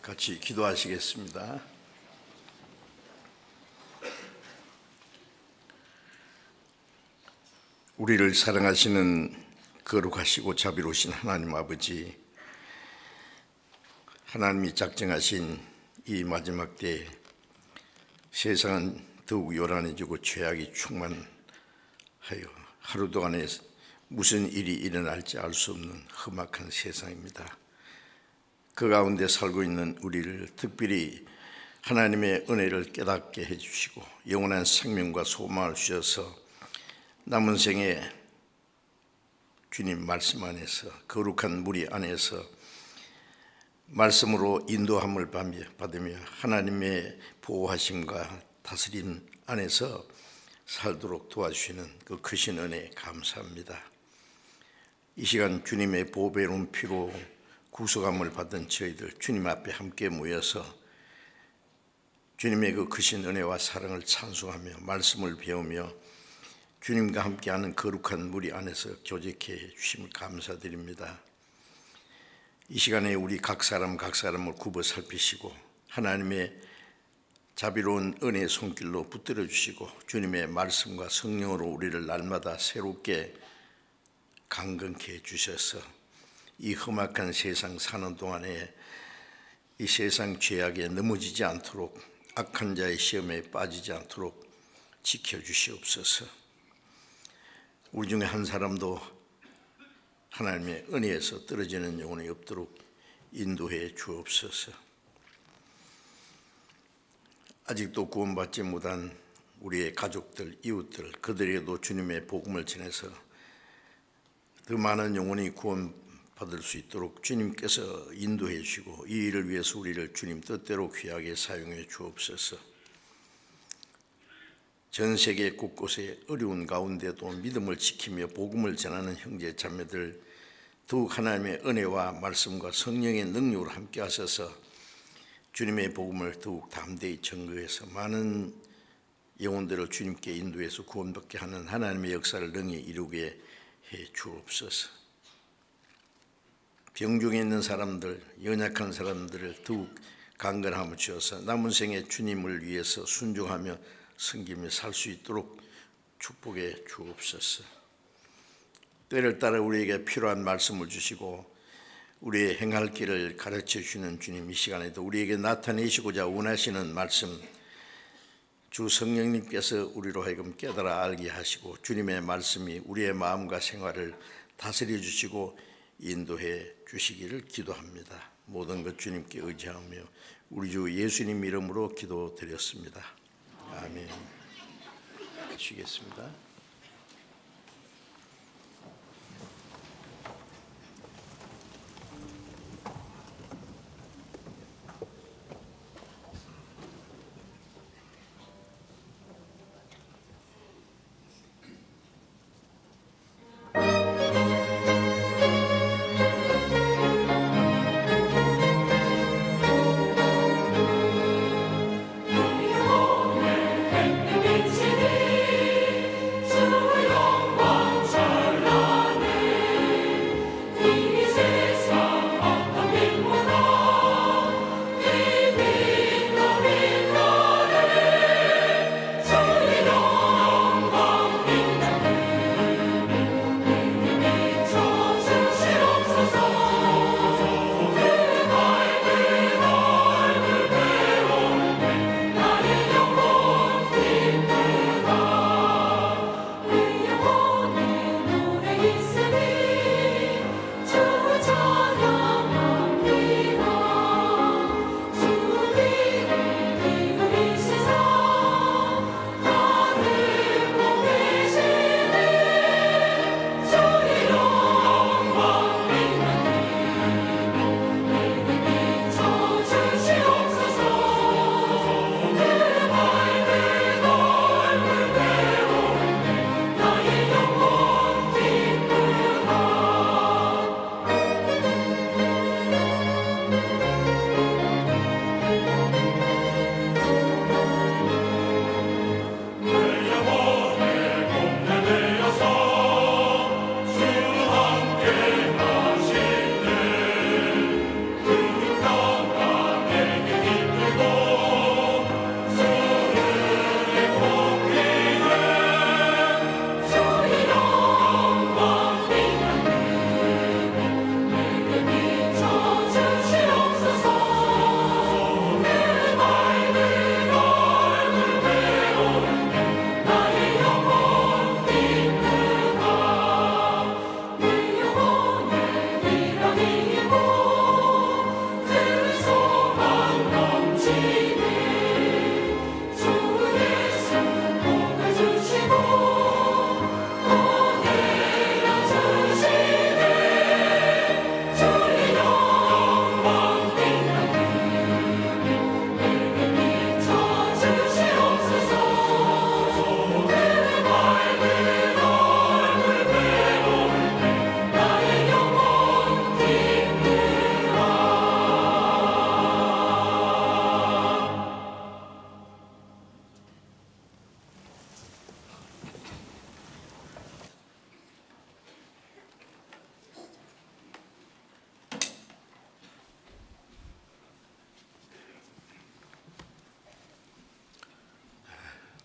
같이 기도하시겠습니다. 우리를 사랑하시는 거룩하시고 자비로우신 하나님 아버지, 하나님이 작정하신 이 마지막 때에 세상은 더욱 요란해지고 죄악이 충만하여 하루 동안에 무슨 일이 일어날지 알 수 없는 험악한 세상입니다. 그 가운데 살고 있는 우리를 특별히 하나님의 은혜를 깨닫게 해주시고 영원한 생명과 소망을 주셔서 남은 생에 주님 말씀 안에서 거룩한 무리 안에서 말씀으로 인도함을 받으며 하나님의 보호하심과 다스림 안에서 살도록 도와주시는 그 크신 은혜 감사합니다. 이 시간 주님의 보배로운 피로 구속함을 받은 저희들 주님 앞에 함께 모여서 주님의 그 크신 은혜와 사랑을 찬송하며 말씀을 배우며 주님과 함께하는 거룩한 무리 안에서 교제케 해주심을 감사드립니다. 이 시간에 우리 각 사람을 굽어 살피시고 하나님의 자비로운 은혜의 손길로 붙들어 주시고 주님의 말씀과 성령으로 우리를 날마다 새롭게 강건케 해주셔서 이 험악한 세상 사는 동안에 이 세상 죄악에 넘어지지 않도록 악한 자의 시험에 빠지지 않도록 지켜주시옵소서. 우리 중에 한 사람도 하나님의 은혜에서 떨어지는 영혼이 없도록 인도해 주옵소서. 아직도 구원받지 못한 우리의 가족들, 이웃들, 그들에게도 주님의 복음을 전해서 더 많은 영혼이 구원받을 수 있도록 주님께서 인도해 주시고 이 일을 위해서 우리를 주님 뜻대로 귀하게 사용해 주옵소서. 전 세계 곳곳에 어려운 가운데도 믿음을 지키며 복음을 전하는 형제 자매들 더욱 하나님의 은혜와 말씀과 성령의 능력으로 함께 하셔서 주님의 복음을 더욱 담대히 증거해서 많은 영혼들을 주님께 인도해서 구원받게 하는 하나님의 역사를 능히 이루게 해 주옵소서. 병중에 있는 사람들, 연약한 사람들을 더욱 강건함을 주어서 남은 생에 주님을 위해서 순종하며 섬기며 살 수 있도록 축복해 주옵소서. 때를 따라 우리에게 필요한 말씀을 주시고 우리의 행할 길을 가르쳐 주시는 주님, 이 시간에도 우리에게 나타내시고자 원하시는 말씀 주 성령님께서 우리로 하여금 깨달아 알게 하시고 주님의 말씀이 우리의 마음과 생활을 다스려 주시고 인도해 주시기를 기도합니다. 모든 것 주님께 의지하며 우리 주 예수님 이름으로 기도드렸습니다. 아멘. 쉬겠습니다.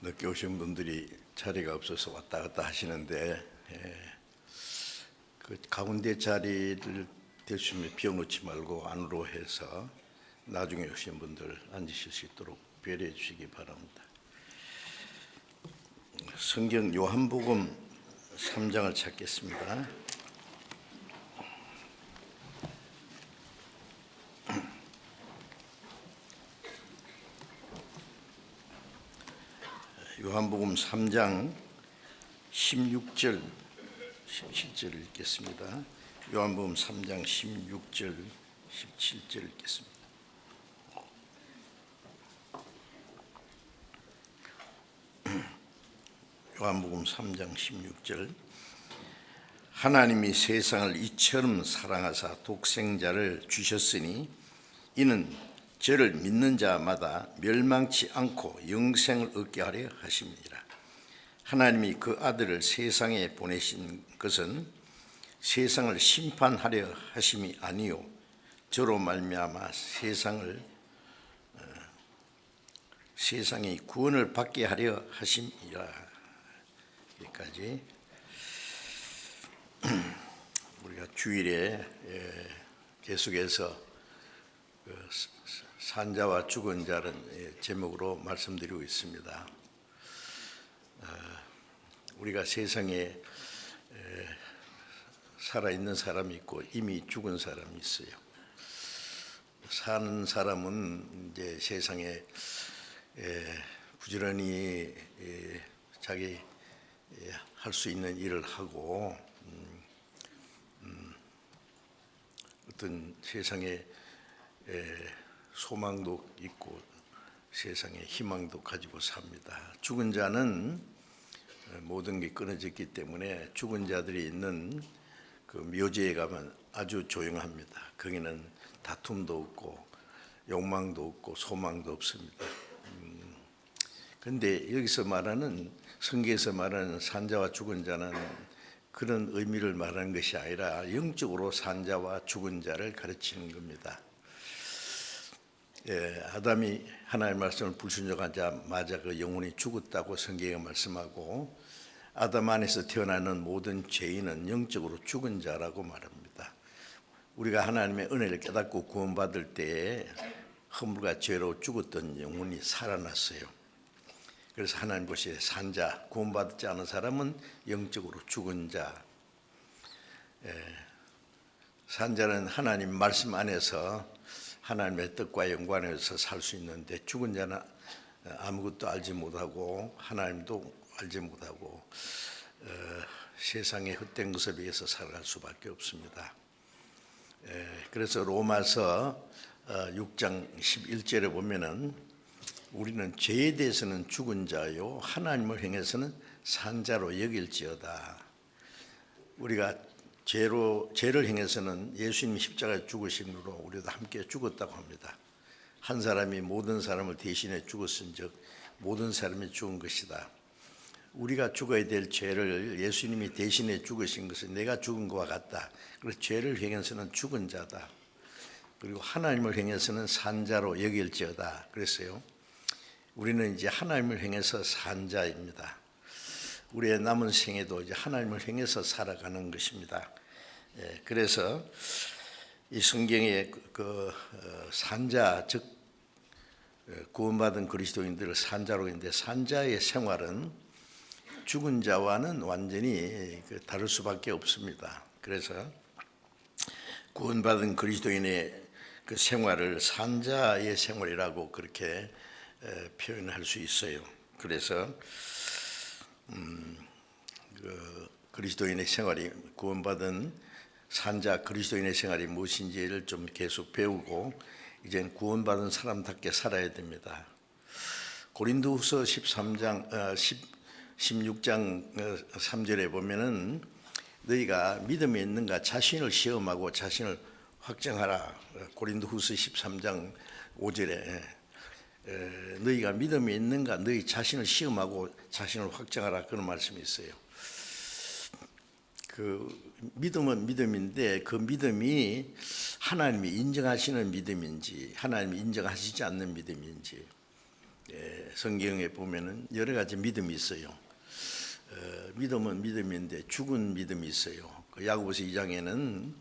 늦게 오신 분들이 자리가 없어서 왔다 갔다 하시는데 그 가운데 자리를 대충 비워놓지 말고 안으로 해서 나중에 오신 분들 앉으실 수 있도록 배려해 주시기 바랍니다. 성경 요한복음 3장을 찾겠습니다. 요한복음 3장 16절 17절 읽겠습니다. 요한복음 3장 16절 17절 읽겠습니다. 요한복음 3장 16절 하나님이 세상을 이처럼 사랑하사 독생자를 주셨으니 이는 저를 믿는 자마다 멸망치 않고 영생을 얻게 하려 하심이니라. 하나님이 그 아들을 세상에 보내신 것은 세상을 심판하려 하심이 아니요 저로 말미암아 세상이 구원을 받게 하려 하심이라. 여기까지. 우리가 주일에 계속해서 산자와 죽은 자는 제목으로 말씀드리고 있습니다. 우리가 세상에 살아있는 사람이 있고 이미 죽은 사람이 있어요. 사는 사람은 이제 세상에 부지런히 자기 할 수 있는 일을 하고 어떤 세상에 소망도 있고 세상에 희망도 가지고 삽니다. 죽은 자는 모든 게 끊어졌기 때문에 죽은 자들이 있는 그 묘지에 가면 아주 조용합니다. 거기는 다툼도 없고 욕망도 없고 소망도 없습니다. 그런데 여기서 말하는 성경에서 말하는 산자와 죽은 자는 그런 의미를 말하는 것이 아니라 영적으로 산자와 죽은 자를 가르치는 겁니다. 아담이 하나님의 말씀을 불순종하자마자 그 영혼이 죽었다고 성경에 말씀하고 아담 안에서 태어나는 모든 죄인은 영적으로 죽은 자라고 말합니다. 우리가 하나님의 은혜를 깨닫고 구원받을 때에 허물과 죄로 죽었던 영혼이 살아났어요. 그래서 하나님 보시기에 산자, 구원받지 않은 사람은 영적으로 죽은 자. 산자는 하나님 말씀 안에서 하나님의 뜻과 연관해서 살 수 있는데 죽은 자는 아무것도 알지 못하고 하나님도 알지 못하고 세상의 헛된 것에 비해서 살아갈 수밖에 없습니다. 그래서 로마서 6장 11절에 보면은 우리는 죄에 대해서는 죽은 자요 하나님을 향해서는 산 자로 여길지어다. 우리가 죄를 향해서는 예수님이 십자가에 죽으심으로 우리도 함께 죽었다고 합니다. 한 사람이 모든 사람을 대신해 죽었은즉 모든 사람이 죽은 것이다. 우리가 죽어야 될 죄를 예수님이 대신해 죽으신 것은 내가 죽은 것과 같다. 그래서 죄를 향해서는 죽은 자다. 그리고 하나님을 향해서는 산 자로 여길지어다. 그랬어요. 우리는 이제 하나님을 향해서 산 자입니다. 우리의 남은 생에도 이제 하나님을 향해서 살아가는 것입니다. 그래서 이 성경의 산자, 즉 구원받은 그리스도인들을 산자로 했는데 산자의 생활은 죽은 자와는 완전히 다를 수밖에 없습니다. 그래서 구원받은 그리스도인의 그 생활을 산자의 생활이라고 그렇게 표현할 수 있어요. 그래서 그리스도인의 생활이 구원받은 산자 그리스도인의 생활이 무엇인지를 좀 계속 배우고 이제는 구원받은 사람답게 살아야 됩니다. 고린도후서 16장 3절에 보면은 너희가 믿음이 있는가 자신을 시험하고 자신을 확정하라. 고린도후서 13장 5절에 너희가 믿음이 있는가 너희 자신을 시험하고 자신을 확정하라 그런 말씀이 있어요. 그 믿음은 믿음인데 그 믿음이 하나님이 인정하시는 믿음인지 하나님이 인정하시지 않는 믿음인지 성경에 보면은 여러 가지 믿음이 있어요. 믿음은 믿음인데 죽은 믿음이 있어요. 그 야고보서 2장에는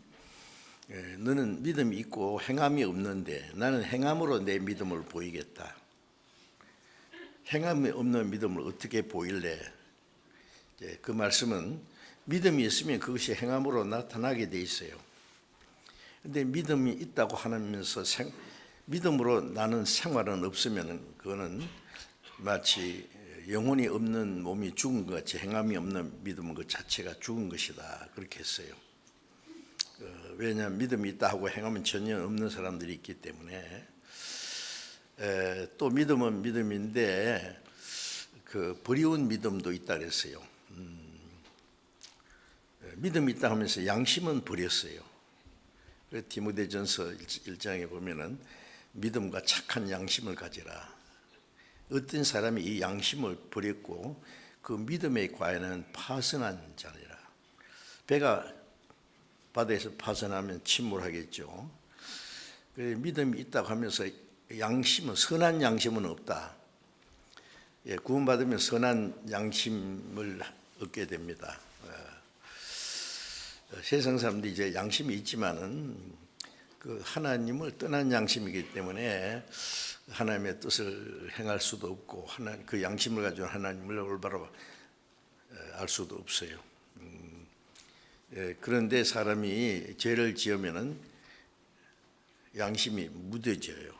너는 믿음이 있고 행함이 없는데 나는 행함으로 내 믿음을 보이겠다. 행함이 없는 믿음을 어떻게 보일래? 그 말씀은 믿음이 있으면 그것이 행함으로 나타나게 돼 있어요. 근데 믿음이 있다고 하면서 믿음으로 나는 생활은 없으면 그거는 마치 영혼이 없는 몸이 죽은 것 같이 행함이 없는 믿음은 그 자체가 죽은 것이다. 그렇게 했어요. 왜냐하면 믿음이 있다 하고 행함은 전혀 없는 사람들이 있기 때문에. 또 믿음은 믿음인데 그 버리운 믿음도 있다 그랬어요. 믿음이 있다 하면서 양심은 버렸어요. 디모데전서 1장에 보면은 믿음과 착한 양심을 가지라. 어떤 사람이 이 양심을 버렸고 그 믿음의 과에는 파선한 자니라. 배가 바다에서 파선하면 침몰하겠죠. 믿음이 있다고 하면서 양심은, 선한 양심은 없다. 구원받으면 선한 양심을 얻게 됩니다. 세상 사람들이 이제 양심이 있지만은 그 하나님을 떠난 양심이기 때문에 하나님의 뜻을 행할 수도 없고 그 양심을 가지고 하나님을 올바로 알 수도 없어요. 그런데 사람이 죄를 지으면은 양심이 무뎌져요.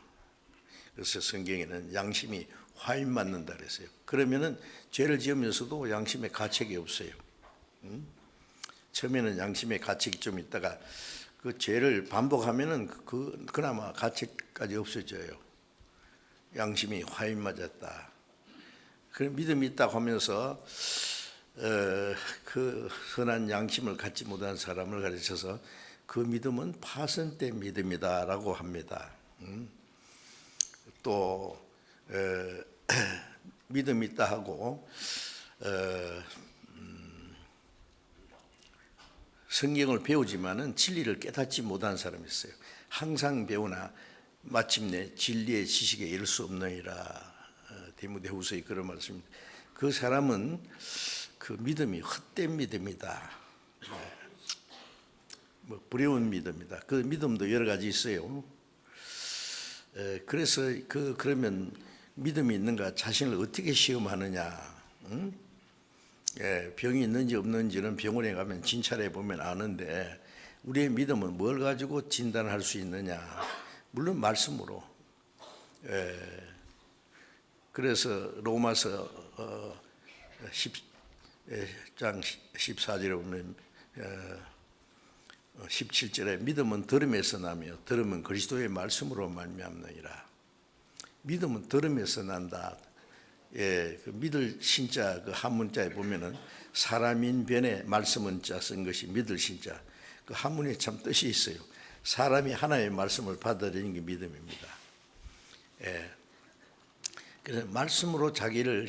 그래서 성경에는 양심이 화인 맞는다 그랬어요. 그러면은 죄를 지으면서도 양심에 가책이 없어요. 처음에는 양심에 가책이 좀 있다가 그 죄를 반복하면은 그나마 가책까지 없어져요. 양심이 화인 맞았다. 그 믿음이 있다고 하면서 그 선한 양심을 갖지 못한 사람을 가르쳐서 그 믿음은 파선된 믿음이다라고 합니다. 또 믿음이 있다 하고 성경을 배우지만은 진리를 깨닫지 못한 사람이 있어요. 항상 배우나 마침내 진리의 지식에 이를 수 없느니라. 디모데후서에 그런 말씀입니다. 그 사람은 그 믿음이 헛된 믿음이다. 부려운 믿음이다. 그 믿음도 여러 가지 있어요. 그래서 그러면 믿음이 있는가 자신을 어떻게 시험하느냐? 병이 있는지 없는지는 병원에 가면 진찰해 보면 아는데 우리의 믿음은 뭘 가지고 진단할 수 있느냐? 물론 말씀으로. 그래서 로마서 10장 14절에 보면 17절에 믿음은 들음에서 나며 들음은 그리스도의 말씀으로 말미암느니라. 믿음은 들음에서 난다. 그 믿을 신자 그 한문자에 보면은 사람인 변에 말씀은 자 쓴 것이 믿을 신자. 그 한문에 참 뜻이 있어요. 사람이 하나님의 말씀을 받아들이는 게 믿음입니다. 그래서 말씀으로 자기를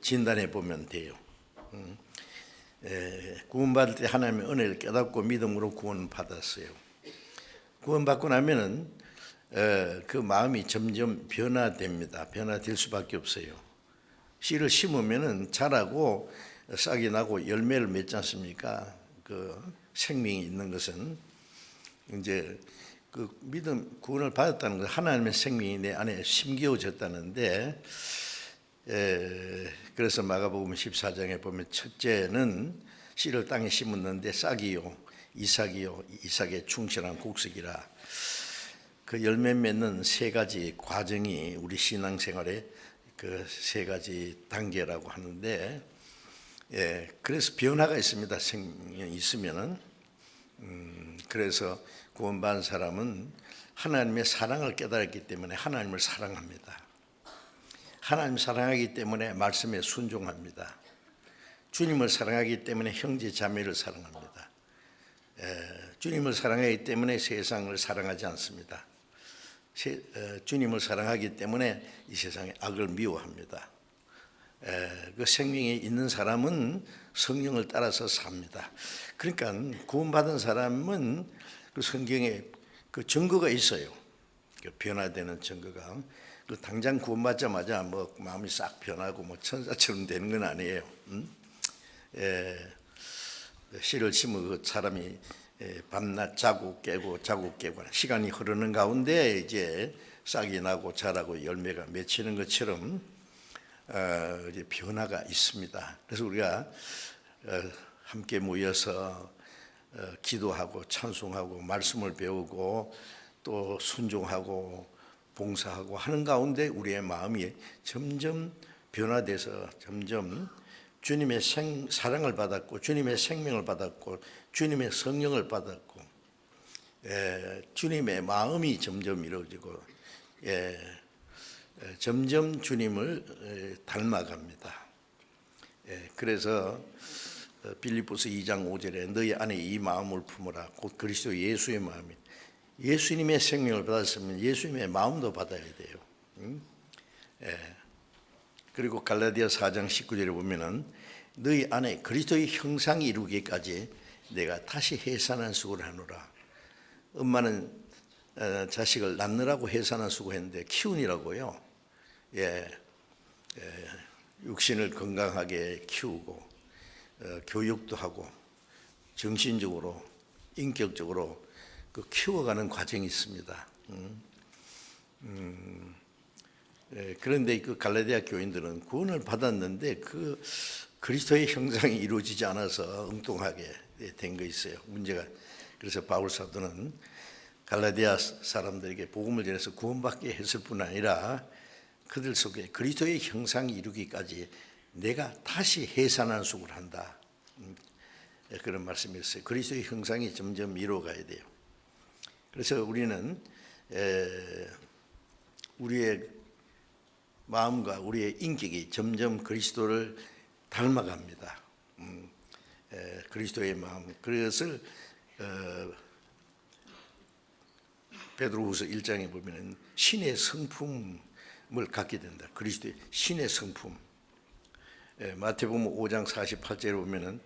진단해 보면 돼요. 구원받을 때 하나님의 은혜를 깨닫고 믿음으로 구원받았어요. 구원받고 나면은 그 마음이 점점 변화됩니다. 변화될 수밖에 없어요. 씨를 심으면은 자라고 싹이 나고 열매를 맺지 않습니까? 그 생명이 있는 것은 이제 그 믿음 구원을 받았다는 것, 하나님의 생명이 내 안에 심겨졌다는데, 그래서 마가복음 14장에 보면 첫째는 씨를 땅에 심었는데 싹이요 이삭이요 이삭의 충실한 곡식이라. 그 열매 맺는 세 가지 과정이 우리 신앙생활의 그 세 가지 단계라고 하는데, 그래서 변화가 있습니다. 생명이 있으면은. 그래서 구원받은 사람은 하나님의 사랑을 깨달았기 때문에 하나님을 사랑합니다. 하나님 사랑하기 때문에 말씀에 순종합니다. 주님을 사랑하기 때문에 형제 자매를 사랑합니다. 주님을 사랑하기 때문에 세상을 사랑하지 않습니다. 주님을 사랑하기 때문에 이 세상의 악을 미워합니다. 그 생명이 있는 사람은 성령을 따라서 삽니다. 그러니까 구원받은 사람은 그 성경에 그 증거가 있어요. 그 변화되는 증거가. 그 당장 구원받자마자 뭐 마음이 싹 변하고 뭐 천사처럼 되는 건 아니에요. 씨를 심은 그 사람이 밤낮 자고 깨고 시간이 흐르는 가운데 이제 싹이 나고 자라고 열매가 맺히는 것처럼 이제 변화가 있습니다. 그래서 우리가 함께 모여서 기도하고 찬송하고 말씀을 배우고 또 순종하고 봉사하고 하는 가운데 우리의 마음이 점점 변화돼서 점점 주님의 사랑을 받았고 주님의 생명을 받았고 주님의 성령을 받았고 주님의 마음이 점점 이루어지고 점점 주님을 닮아갑니다. 그래서 빌립보서 2장 5절에 너희 안에 이 마음을 품으라 곧 그리스도 예수의 마음이 예수님의 생명을 받았으면 예수님의 마음도 받아야 돼요. 그리고 갈라디아 4장 19절에 보면은 너희 안에 그리스도의 형상이 이루기까지 내가 다시 해산한 수고를 하노라. 엄마는 자식을 낳느라고 해산한 수고했는데 키우니라고요. 육신을 건강하게 키우고 교육도 하고 정신적으로 인격적으로 그 키워가는 과정이 있습니다. 그런데 그 갈라디아 교인들은 구원을 받았는데 그 그리스도의 형상이 이루어지지 않아서 엉뚱하게 된 거 있어요. 문제가. 그래서 바울 사도는 갈라디아 사람들에게 복음을 전해서 구원받게 했을 뿐 아니라 그들 속에 그리스도의 형상이 이루기까지 내가 다시 해산한 수고를 한다. 그런 말씀이었어요. 그리스도의 형상이 점점 이루어가야 돼요. 그래서 우리는 우리의 마음과 우리의 인격이 점점 그리스도를 닮아갑니다. 그리스도의 마음. 그것을 베드로후서 1장에 보면은 신의 성품을 갖게 된다. 그리스도의 신의 성품. 마태복음 5장 48절에 보면은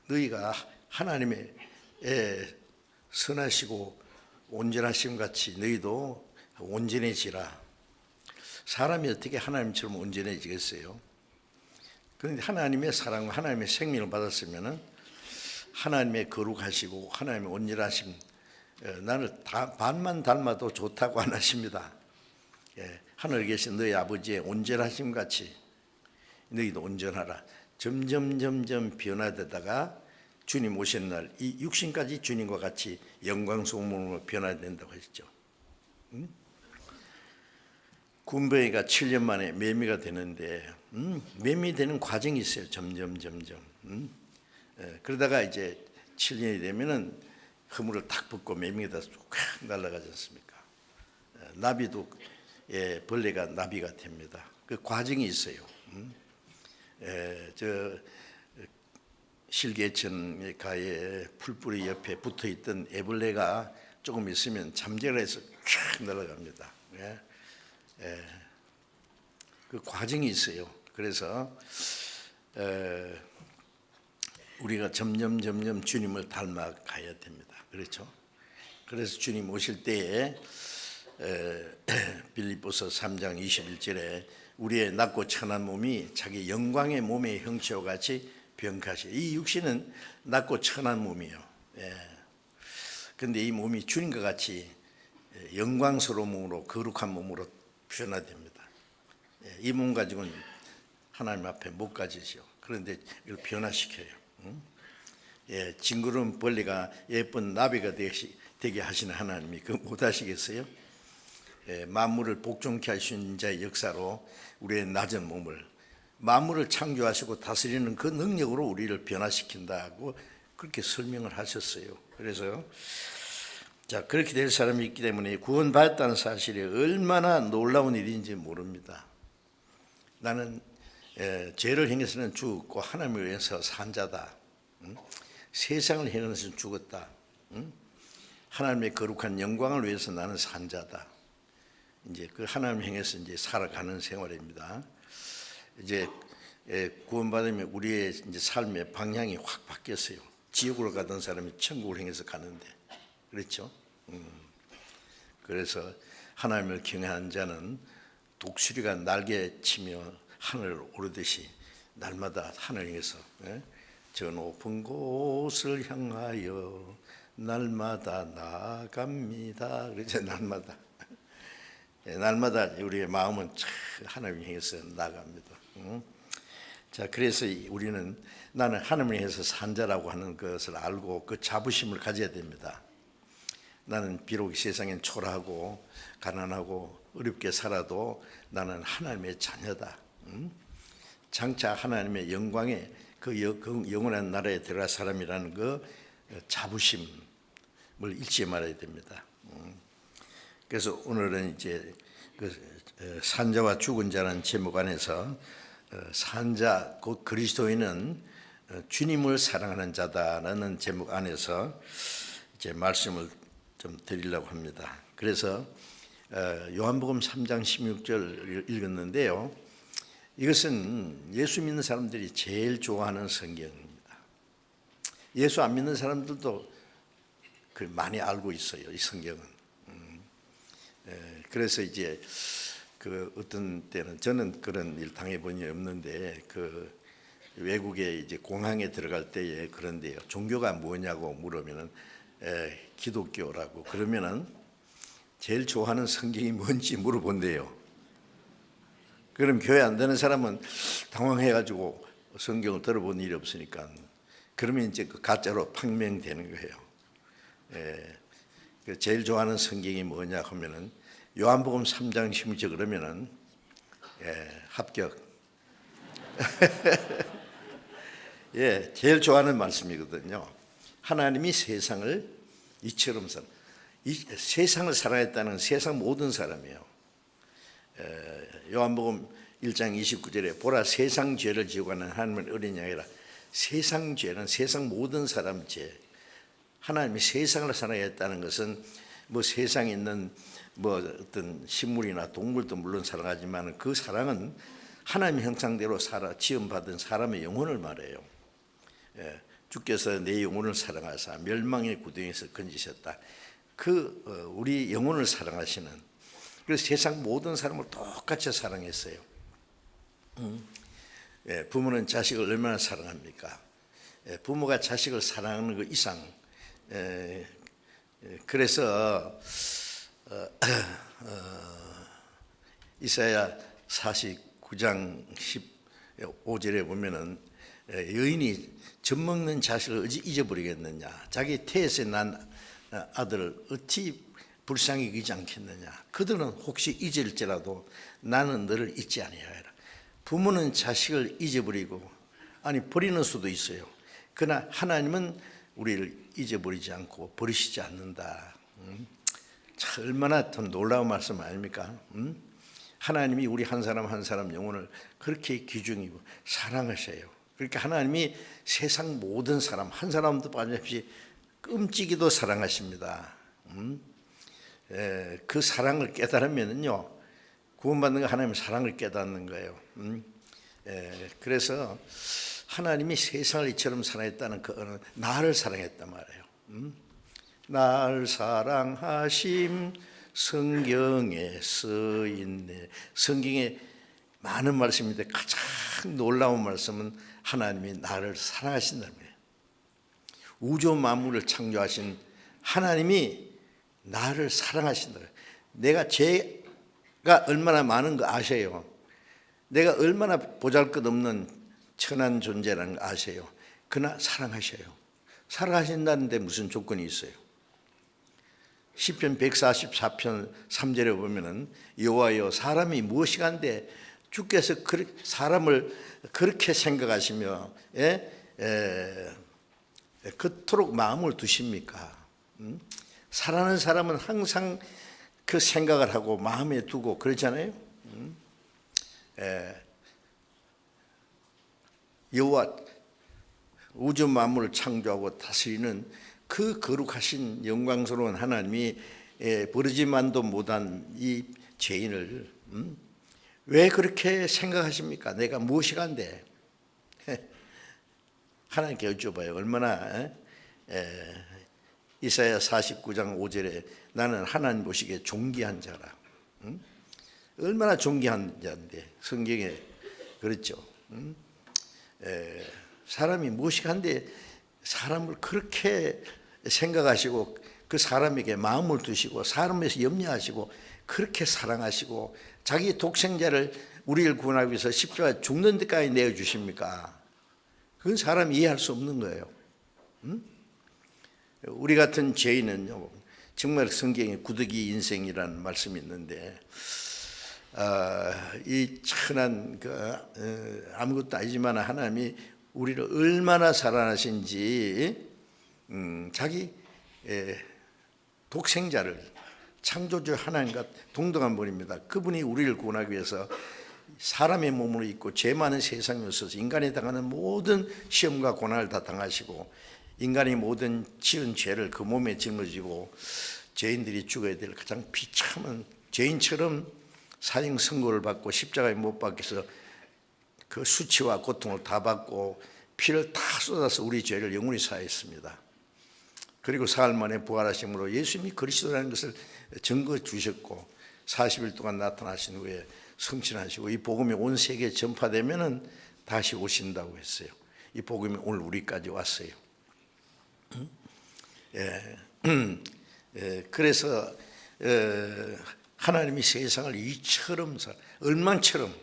너희가 하나님의 선하시고 온전하심 같이 너희도 온전해지라. 사람이 어떻게 하나님처럼 온전해지겠어요? 그런데 하나님의 사랑과 하나님의 생명을 받았으면은 하나님의 거룩하시고 하나님의 온전하심, 나를 반만 닮아도 좋다고 안 하십니다. 하늘에 계신 너희 아버지의 온전하심 같이 너희도 온전하라. 점점 변화되다가 주님 오시는 날 이 육신까지 주님과 같이 영광스러운 몸으로 변화된다고 했죠. 군뱅이가 7년 만에 매미가 되는데 매미 되는 과정이 있어요. 점점. 그러다가 이제 7년이 되면은 허물을 탁 벗고 매미가 쭉 날아가지 않습니까? 나비도 벌레가 나비가 됩니다. 그 과정이 있어요. 실개천 가에 풀뿌리 옆에 붙어 있던 애벌레가 조금 있으면 잠재해서 쫙 날아갑니다. 그 과정이 있어요. 그래서 우리가 점점 주님을 닮아가야 됩니다. 그렇죠? 그래서 주님 오실 때에 빌립보서 3장 21절에 우리의 낮고 천한 몸이 자기 영광의 몸의 형체와 같이 병카시. 이 육신은 낮고 천한 몸이에요. 그런데 이 몸이 주님과 같이 영광스러운 몸으로 거룩한 몸으로 변화됩니다. 이 몸 가지고는 하나님 앞에 못 가지죠. 그런데 이걸 변화시켜요. 징그러운 벌레가 예쁜 나비가 되게 하시는 하나님이 그거 못 하시겠어요? 만물을 복종케 하신 자의 역사로 우리의 낮은 몸을 만물을 창조하시고 다스리는 그 능력으로 우리를 변화시킨다고 그렇게 설명을 하셨어요. 그래서 그렇게 될 사람이 있기 때문에 구원받았다는 사실이 얼마나 놀라운 일인지 모릅니다. 나는 죄를 행해서는 죽었고 하나님을 위해서 산 자다. 세상을 행해서는 죽었다. 하나님의 거룩한 영광을 위해서 나는 산 자다. 이제 그 하나님 향해서 이제 살아가는 생활입니다. 이제 구원받으면 우리의 이제 삶의 방향이 확 바뀌었어요. 지옥으로 가던 사람이 천국을 향해서 가는데, 그렇죠? 그래서 하나님을 경외하는 자는 독수리가 날개치며 하늘을 오르듯이 날마다 하늘 향해서 저 높은 곳을 향하여 날마다 나아갑니다. 그렇죠? 날마다 우리의 마음은 하나님 향해서 나아갑니다. 자, 그래서 우리는 나는 하나님을 향해서 산 자라고 하는 것을 알고 그 자부심을 가져야 됩니다. 나는 비록 세상엔 초라하고 가난하고 어렵게 살아도 나는 하나님의 자녀다. 장차 하나님의 영광에 그 영원한 나라에 들어갈 사람이라는 그 자부심을 잃지 말아야 됩니다. 그래서 오늘은 이제 그 산자와 죽은 자라는 제목 안에서 산자 곧 그리스도인은 주님을 사랑하는 자다라는 제목 안에서 이제 말씀을 좀 드리려고 합니다. 그래서 요한복음 3장 16절 읽었는데요. 이것은 예수 믿는 사람들이 제일 좋아하는 성경입니다. 예수 안 믿는 사람들도 많이 알고 있어요, 이 성경은. 그래서 이제 그 어떤 때는 저는 그런 일 당해본 적이 없는데 그 외국에 이제 공항에 들어갈 때에 그런데요. 종교가 뭐냐고 물으면은 기독교라고 그러면은 제일 좋아하는 성경이 뭔지 물어본대요. 그럼 교회 안 되는 사람은 당황해가지고 성경을 들어본 일이 없으니까 그러면 이제 그 가짜로 판명되는 거예요. 제일 좋아하는 성경이 뭐냐 하면은 요한복음 3장 16절 그러면은 합격. 제일 좋아하는 말씀이거든요. 하나님이 세상을 이처럼 세상을 사랑했다는 세상 모든 사람이에요. 요한복음 1장 29절에 보라 세상 죄를 지고 가는 하나님의 어린 양이라. 세상 죄는 세상 모든 사람 죄. 하나님이 세상을 사랑했다는 것은 뭐 세상에 있는 뭐 어떤 식물이나 동물도 물론 사랑하지만 그 사랑은 하나님의 형상대로 지음받은 사람의 영혼을 말해요. 주께서 내 영혼을 사랑하사 멸망의 구덩이에서 건지셨다. 우리 영혼을 사랑하시는, 그래서 세상 모든 사람을 똑같이 사랑했어요. 부모는 자식을 얼마나 사랑합니까? 부모가 자식을 사랑하는 것 이상. 그래서 이사야 49장 15절에 보면은 여인이 젖먹는 자식을 어찌 잊어버리겠느냐, 자기 태에서 난 아들을 어찌 불쌍히 여기지 않겠느냐, 그들은 혹시 잊을지라도 나는 너를 잊지 아니하리라. 부모는 자식을 잊어버리고 버리는 수도 있어요. 그러나 하나님은 우리를 잊어버리지 않고 버리시지 않는다. 참 얼마나 더 놀라운 말씀 아닙니까? 하나님이 우리 한 사람 한 사람 영혼을 그렇게 귀중히고 사랑하셔요. 그러니까 하나님이 세상 모든 사람 한 사람도 빠짐없이 끔찍이도 사랑하십니다. 그 사랑을 깨달으면요, 구원받는 거 하나님의 사랑을 깨닫는 거예요. 그래서 하나님이 세상을 이처럼 사랑했다는 그거는 나를 사랑했단 말이에요. 나를 사랑하심 성경에 써있네. 성경에 많은 말씀인데 가장 놀라운 말씀은 하나님이 나를 사랑하신다는 거예요. 우주 만물을 창조하신 하나님이 나를 사랑하신다. 내가 죄가 얼마나 많은 거 아세요? 내가 얼마나 보잘것없는 천한 존재라는 거 아세요? 그러나 사랑하셔요. 사랑하신다는데 무슨 조건이 있어요? 시편 144편 3절에 보면은 여호와여 사람이 무엇이간데 주께서 사람을 그렇게 생각하시며 그토록 마음을 두십니까? 사랑하는 사람은 항상 그 생각을 하고 마음에 두고 그러잖아요. 여호와 우주 만물을 창조하고 다스리는 그 거룩하신 영광스러운 하나님이 버리지만도 못한 이 죄인을 왜 그렇게 생각하십니까? 내가 무엇이간데? 하나님께 여쭤봐요. 얼마나 이사야 49장 5절에 나는 하나님 보시기에 존귀한 자라. 얼마나 존귀한 자인데 성경에 그렇죠. 사람이 무식한데 사람을 그렇게 생각하시고 그 사람에게 마음을 두시고 사람에서 염려하시고 그렇게 사랑하시고 자기 독생자를 우리를 구원하기 위해서 십자가에 죽는 데까지 내어주십니까? 그건 사람이 이해할 수 없는 거예요. 우리 같은 죄인은요, 정말 성경에 구더기 인생이라는 말씀이 있는데, 이 천한 아무것도 아니지만 하나님이 우리를 얼마나 사랑하신지, 자기 독생자를 창조주 하나님과 동등한 분입니다. 그분이 우리를 구원하기 위해서 사람의 몸으로 입고 죄 많은 세상에 오셔서 인간이 당하는 모든 시험과 고난을 다 당하시고 인간이 모든 지은 죄를 그 몸에 짊어지고 죄인들이 죽어야 될 가장 비참한 죄인처럼 사형 선고를 받고 십자가에 못 박혀서 그 수치와 고통을 다 받고 피를 다 쏟아서 우리 죄를 영원히 사했습니다. 그리고 사흘 만에 부활하심으로 예수님이 그리스도라는 것을 증거 주셨고 40일 동안 나타나신 후에 성취하시고 이 복음이 온 세계에 전파되면은 다시 오신다고 했어요. 이 복음이 오늘 우리까지 왔어요. 그래서 하나님이 세상을 이처럼 얼망처럼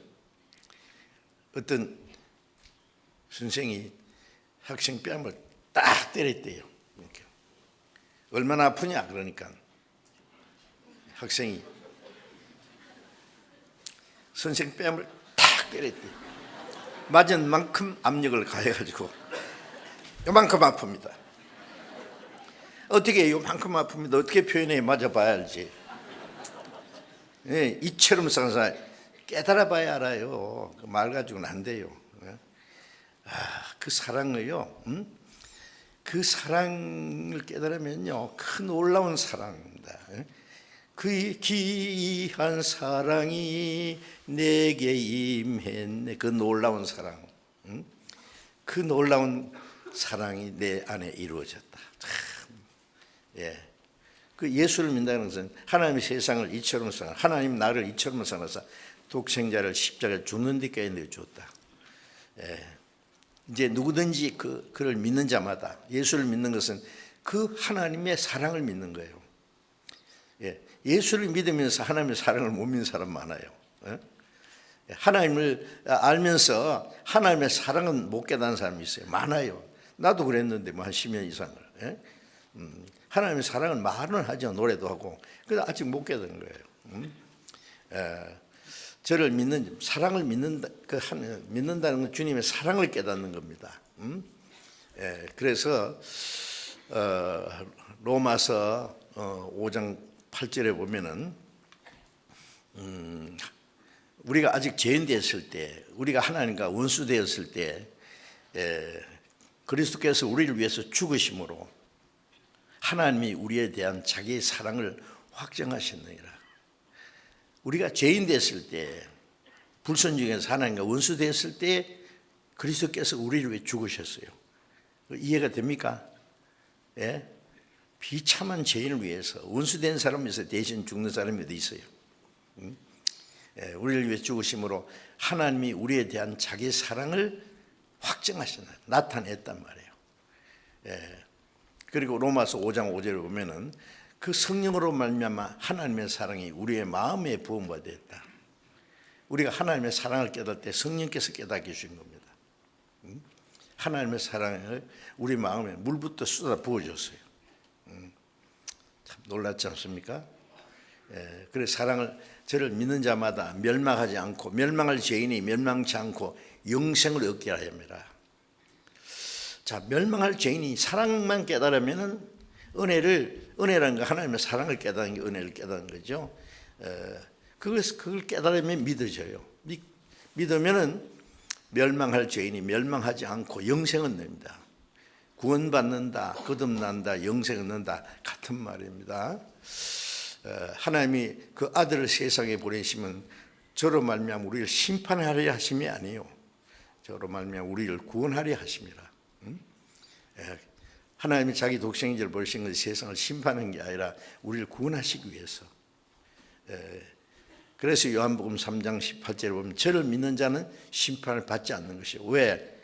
어떤 선생이 학생 뺨을 딱 때렸대요. 이렇게. 얼마나 아프냐 그러니까 학생이 선생 뺨을 탁 때렸대요. 맞은 만큼 압력을 가해가지고 요만큼 아픕니다. 어떻게 요만큼 아픕니다. 어떻게 표현해 맞아봐야 알지. 예, 이처럼 상사 깨달아봐야 알아요. 그 말 가지고는 안 돼요. 그 사랑을요. 그 사랑을 깨달으면요, 큰 놀라운 사랑입니다. 그 귀한 사랑이 내게 임했네. 그 놀라운 사랑, 그 놀라운 사랑이 내 안에 이루어졌다. 예, 그 예수를 믿는다는 것은 하나님이 세상을 이처럼 사랑, 하나님 나를 이처럼 사랑하사 독생자를 십자가에 죽는 데까지 내어주었다. 예. 이제 누구든지 그를 믿는 자마다 예수를 믿는 것은 그 하나님의 사랑을 믿는 거예요. 예, 예수를 믿으면서 하나님의 사랑을 못 믿는 사람 많아요. 예? 하나님을 알면서 하나님의 사랑은 못 깨닫는 사람이 있어요. 많아요. 나도 그랬는데 뭐 한 10년 이상을. 예? 하나님의 사랑을 말은 하죠. 노래도 하고. 근데 아직 못 깨닫는 거예요. 저를 믿는 사랑을 믿는다는 건 주님의 사랑을 깨닫는 겁니다. 그래서 로마서 5장 8절에 보면은 우리가 아직 죄인 되었을 때, 우리가 하나님과 원수 되었을 때 그리스도께서 우리를 위해서 죽으심으로 하나님이 우리에 대한 자기의 사랑을 확정하셨느니라. 우리가 죄인 됐을 때, 불순종해서 하나님과 원수 됐을 때 그리스도께서 우리를 위해 죽으셨어요. 이해가 됩니까? 예? 비참한 죄인을 위해서 원수된 사람에서 대신 죽는 사람이 어디 있어요? 예, 우리를 위해 죽으심으로 하나님이 우리에 대한 자기의 사랑을 확정하셨나, 나타냈단 말이에요. 예, 그리고 로마서 5장 5절에 보면은 그 성령으로 말미암아 하나님의 사랑이 우리의 마음에 부음바 되었다. 우리가 하나님의 사랑을 깨달을 때 성령께서 깨닫게 해주신 겁니다. 하나님의 사랑을 우리 마음에 물부터 쏟아 부어줬어요. 참 놀랍지 않습니까? 예, 그래서 사랑을 저를 믿는 자마다 멸망하지 않고 멸망할 죄인이 멸망치 않고 영생을 얻게 하렵니다. 자, 멸망할 죄인이 사랑만 깨달으면은 은혜라는 거 하나님의 사랑을 깨닫는 게 은혜를 깨닫는 거죠. 그걸 깨달으면 믿어져요. 믿으면은 멸망할 죄인이 멸망하지 않고 영생은 냅니다. 구원받는다, 거듭난다, 영생 얻는다 같은 말입니다. 하나님이 그 아들을 세상에 보내시면 저로 말미암아 우리를 심판하려 하심이 아니에요. 저로 말미암아 우리를 구원하려 하심이라. 하나님이 자기 독생자를 보내신 것이 세상을 심판하는 게 아니라 우리를 구원하시기 위해서. 그래서 요한복음 3장 18절에 보면 저를 믿는 자는 심판을 받지 않는 것이요. 왜?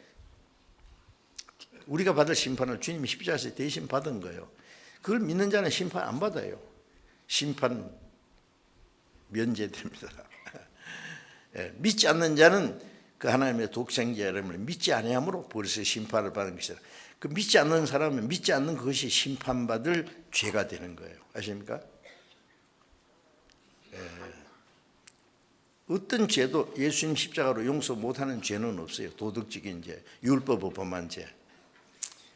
우리가 받을 심판을 주님이 십자가에서 대신 받은 거예요. 그걸 믿는 자는 심판 안 받아요. 심판 면제됩니다. 믿지 않는 자는 그 하나님의 독생자를 믿지 아니함으로 벌써 심판을 받는 것이다. 그 믿지 않는 사람은 믿지 않는 그것이 심판받을 죄가 되는 거예요. 아십니까? 어떤 죄도 예수님 십자가로 용서 못하는 죄는 없어요. 도덕적인 죄, 율법을 범한 죄.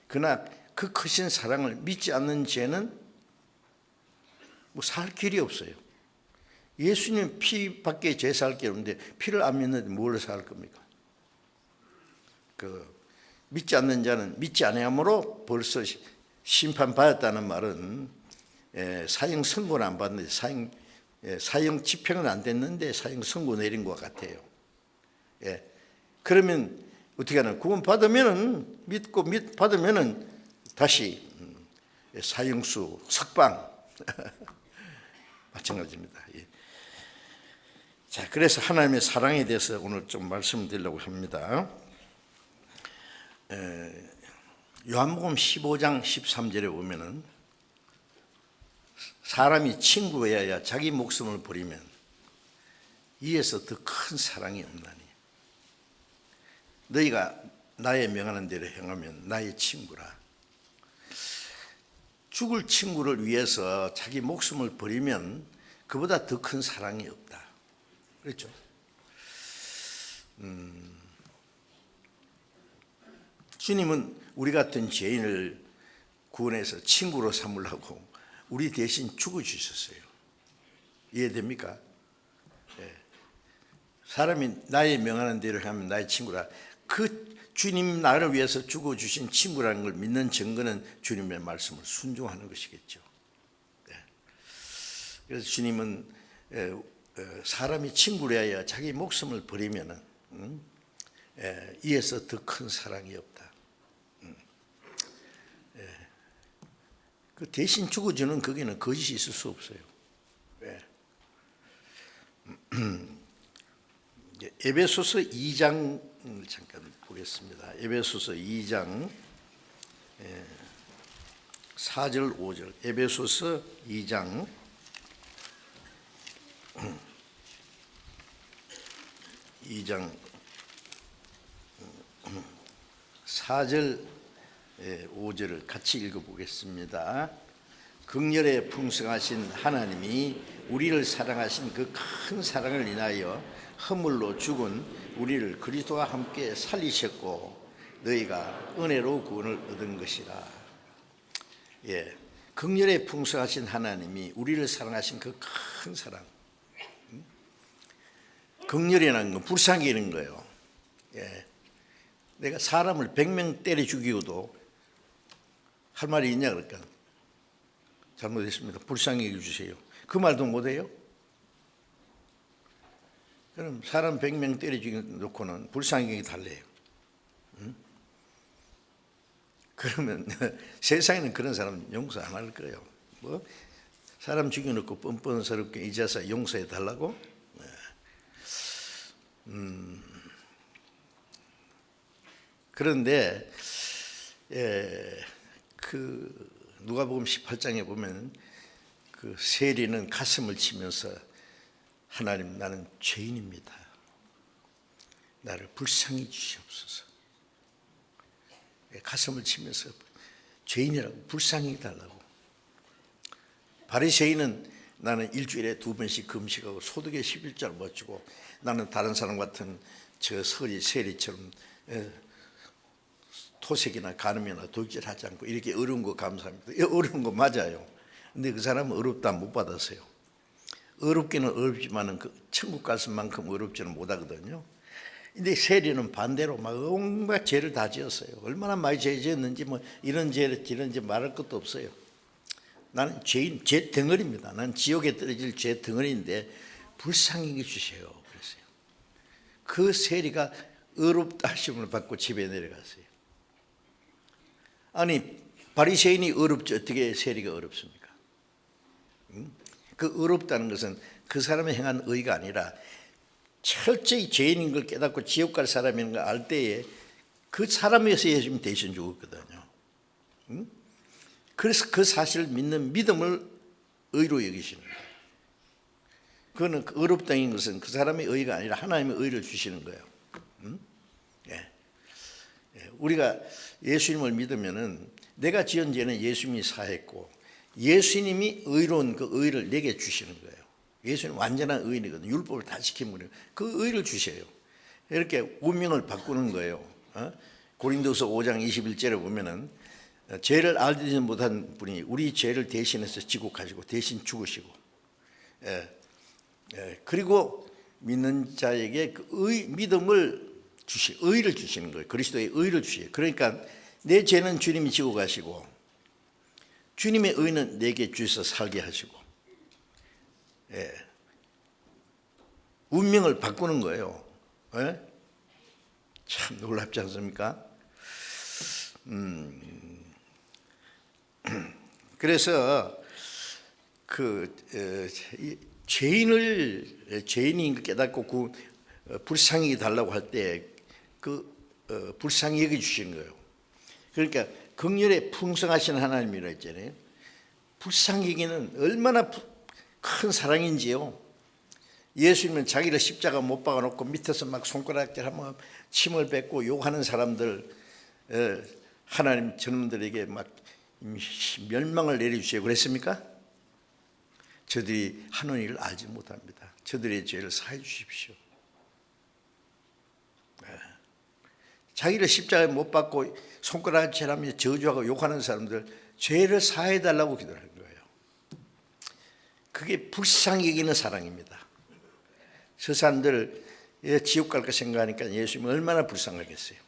그러나 그 크신 사랑을 믿지 않는 죄는 뭐 살 길이 없어요. 예수님 피밖에 죄 살 게 없는데 피를 안 믿는데 뭘 살 겁니까? 믿지 않는 자는 믿지 아니함으로 벌써 심판받았다는 말은 사형 선고는 안 받는데 사형 집행은 안 됐는데 사형 선고 내린 것 같아요. 그러면 어떻게 하나 구원 받으면은 믿고 받으면은 다시 사형수 석방 마찬가지입니다. 자, 그래서 하나님의 사랑에 대해서 오늘 좀 말씀드리려고 합니다. 요한복음 15장 13절에 보면은 사람이 친구여야 자기 목숨을 버리면 이에서 더 큰 사랑이 없나니 너희가 나의 명하는 대로 행하면 나의 친구라. 죽을 친구를 위해서 자기 목숨을 버리면 그보다 더 큰 사랑이 없다. 그렇죠? 주님은 우리 같은 죄인을 구원해서 친구로 삼으려고 우리 대신 죽어주셨어요. 이해됩니까? 사람이 나의 명하는 대로 하면 나의 친구라. 그 주님 나를 위해서 죽어주신 친구라는 걸 믿는 증거는 주님의 말씀을 순종하는 것이겠죠. 그래서 주님은 사람이 친구라야 자기 목숨을 버리면 이에서 더 큰 사랑이 없다. 그 대신 죽어주는 거기는 거짓이 있을 수 없어요. 에베소서 2장 잠깐 보겠습니다. 에베소서 2장 4절 5절. 에베소서 2장 4절 5절을 같이 읽어보겠습니다. 긍휼에 풍성하신 하나님이 우리를 사랑하신 그 큰 사랑을 인하여 허물로 죽은 우리를 그리스도와 함께 살리셨고 너희가 은혜로 구원을 얻은 것이라. 긍휼에 풍성하신 하나님이 우리를 사랑하신 그 큰 사랑. 긍휼이라는 건 불쌍히 여기는 거예요. 내가 사람을 100명 때려 죽이고도 할 말이 있냐 그럴까? 잘못했습니다. 불쌍히 여겨주세요. 그 말도 못해요? 그럼 사람 100명 때려 죽여놓고는 불쌍히 여기 달래요. 그러면 세상에는 그런 사람 용서 안 할 거예요. 뭐 사람 죽여놓고 뻔뻔스럽게 이제서 용서해 달라고? 그런데 그 누가복음 18장에 보면 그 세리는 가슴을 치면서 하나님 나는 죄인입니다. 나를 불쌍히 주시옵소서. 가슴을 치면서 죄인이라고 불쌍히 해달라고. 바리새인은 나는 일주일에 2번씩 금식하고 소득의 11조를 못 주고 나는 다른 사람 같은 저 세리처럼 토색이나 간음이나 도둑질하지 않고 이렇게 어려운 거 감사합니다. 어려운 거 맞아요. 근데 그 사람은 어렵다 못 받았어요. 어렵기는 어렵지만은 그 천국 갈 만큼 어렵지는 못하거든요. 근데 세리는 반대로 막 온갖 죄를 다 지었어요. 얼마나 많이 죄 지었는지 뭐 이런 죄 저런 죄 말할 것도 없어요. 나는 죄인, 죄 덩어리입니다. 나는 지옥에 떨어질 죄 덩어리인데 불쌍히 여겨주세요. 그랬어요. 그 세리가 어렵다 하심을 받고 집에 내려갔어요. 아니 바리새인이 어렵죠. 어떻게 세리가 어렵습니까? 그 어렵다는 것은 그 사람이 행한 의가 아니라 철저히 죄인인 걸 깨닫고 지옥 갈 사람인 걸 알 때에 그 사람에 의해서 예수님이 대신 죽었거든요. 그래서 그 사실을 믿는 믿음을 의로 여기시는 거예요. 그거는 어렵다는 것은 그 사람의 의가 아니라 하나님의 의를 주시는 거예요. 우리가 예수님을 믿으면은 내가 지은 죄는 예수님이 사했고 예수님이 의로운 그 의를 내게 주시는 거예요. 예수님 완전한 의인이거든요. 율법을 다 지킨 분이에요. 그 의를 주셔요. 이렇게 운명을 바꾸는 거예요. 고린도서 5장 21절에 보면은 죄를 알지 못한 분이 우리 죄를 대신해서 지고 가시고 대신 죽으시고, 그리고 믿는 자에게 그 믿음을 의를 주시는 거예요. 그리스도의 의를 주셔요. 그러니까 내 죄는 주님이 지고 가시고 주님의 의는 내게 주셔서 살게 하시고, 운명을 바꾸는 거예요. 참 놀랍지 않습니까? 그래서 죄인인 걸 깨닫고 불쌍히 달라고 할 때 불쌍히 여겨 주시는 거예요. 그러니까 긍휼에 풍성하신 하나님이라 했잖아요. 불쌍히 여기는 얼마나 큰 사랑인지요. 예수님은 자기를 십자가 못 박아놓고 밑에서 막 손가락질하면 침을 뱉고 욕하는 사람들, 하나님 저놈들에게 막 멸망을 내려주시고 그랬습니까? 저들이 하는 일을 알지 못합니다. 저들의 죄를 사해 주십시오. 자기를 십자가에 못 박고 손가락질하며 저주하고 욕하는 사람들 죄를 사해 달라고 기도하는 거예요. 그게 불쌍히 여기는 사랑입니다. 저 사람들 지옥 갈까 생각하니까 예수님이 얼마나 불쌍하겠어요.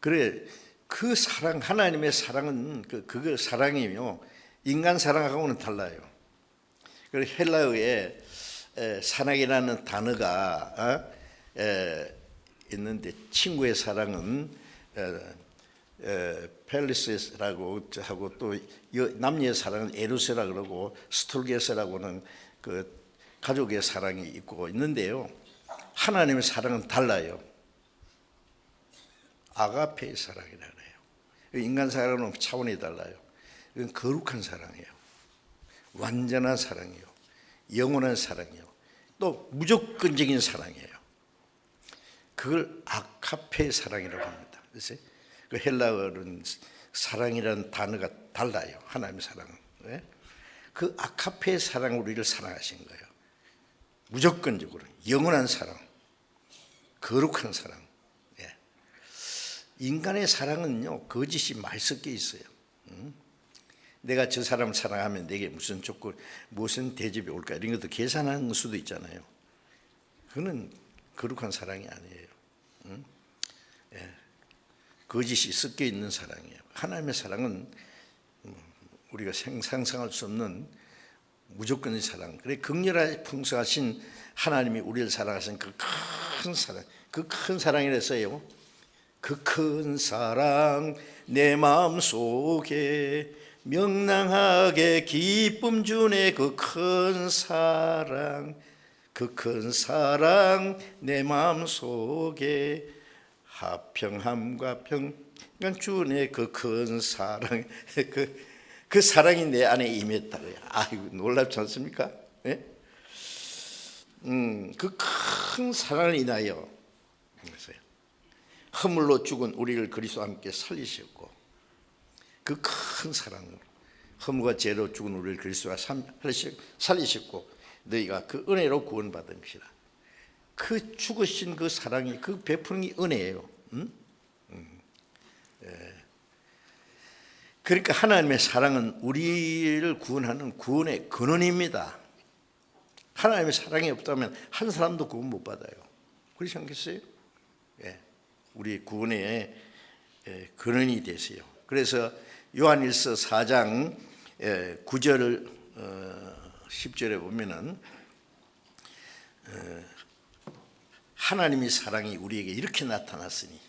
그래, 그 사랑, 하나님의 사랑은 그거 사랑이며 인간 사랑하고는 달라요. 그리고 헬라어에 사랑이라는 단어가 있는데 친구의 사랑은 펠리스라고 하고 또 남녀의 사랑은 에루스라 그러고 스톨게스라고는 그 가족의 사랑이 있고 있는데요. 하나님의 사랑은 달라요. 아가페의 사랑이라 그래요. 인간 사랑은 차원이 달라요. 이건 거룩한 사랑이에요. 완전한 사랑이에요. 영원한 사랑이에요. 또 무조건적인 사랑이에요. 그걸 아카페의 사랑이라고 합니다. 그래서 그 헬라어는 사랑이라는 단어가 달라요. 하나님의 사랑은. 그 아카페의 사랑으로 우리를 사랑하신 거예요. 무조건적으로 영원한 사랑, 거룩한 사랑. 인간의 사랑은요 거짓이 많이 섞여 있어요. 내가 저 사람을 사랑하면 내게 무슨 조건, 무슨 대접이 올까 이런 것도 계산하는 수도 있잖아요. 그거는 거룩한 사랑이 아니에요. 거짓이 섞여 있는 사랑이에요. 하나님의 사랑은 우리가 상상할 수 없는 무조건의 사랑. 그래 긍휼하게 풍성하신 하나님이 우리를 사랑하신 그 큰 사랑, 그 큰 사랑이라서요. 그 큰 사랑 내 마음속에 명랑하게 기쁨 주네. 그 큰 사랑, 그 큰 사랑 내 마음속에 화평함과 평강 주네. 그 큰 사랑, 그 사랑이 내 안에 임했다고요. 아이고 놀랍지 않습니까? 그 큰 사랑을 인하여 허물로 죽은 우리를 그리스도와 함께 살리셨고, 그 큰 사랑으로 허물과 죄로 죽은 우리를 그리스도와 살리셨고 너희가 그 은혜로 구원받은 것이라. 그 죽으신 그 사랑이, 그 베푸는 게 은혜예요. 그러니까 하나님의 사랑은 우리를 구원하는 구원의 근원입니다. 하나님의 사랑이 없다면 한 사람도 구원 못 받아요. 그렇지 않겠어요? 우리 구원의 근원이 되세요. 그래서 요한일서 4장 9절 10절에 보면은 하나님의 사랑이 우리에게 이렇게 나타났으니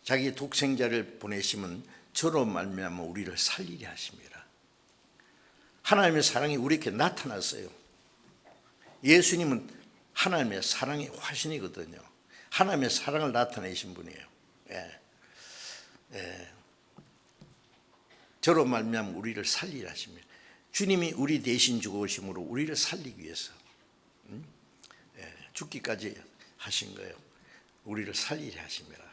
자기 독생자를 보내심은 저로 말미암아 우리를 살리려 하심이라. 하나님의 사랑이 우리에게 나타났어요. 예수님은 하나님의 사랑의 화신이거든요. 하나님의 사랑을 나타내신 분이에요. 저로 말미암아 우리를 살리려 하십니다. 주님이 우리 대신 죽으심으로 우리를 살리기 위해서 죽기까지 하신 거예요. 우리를 살리려 하십니다.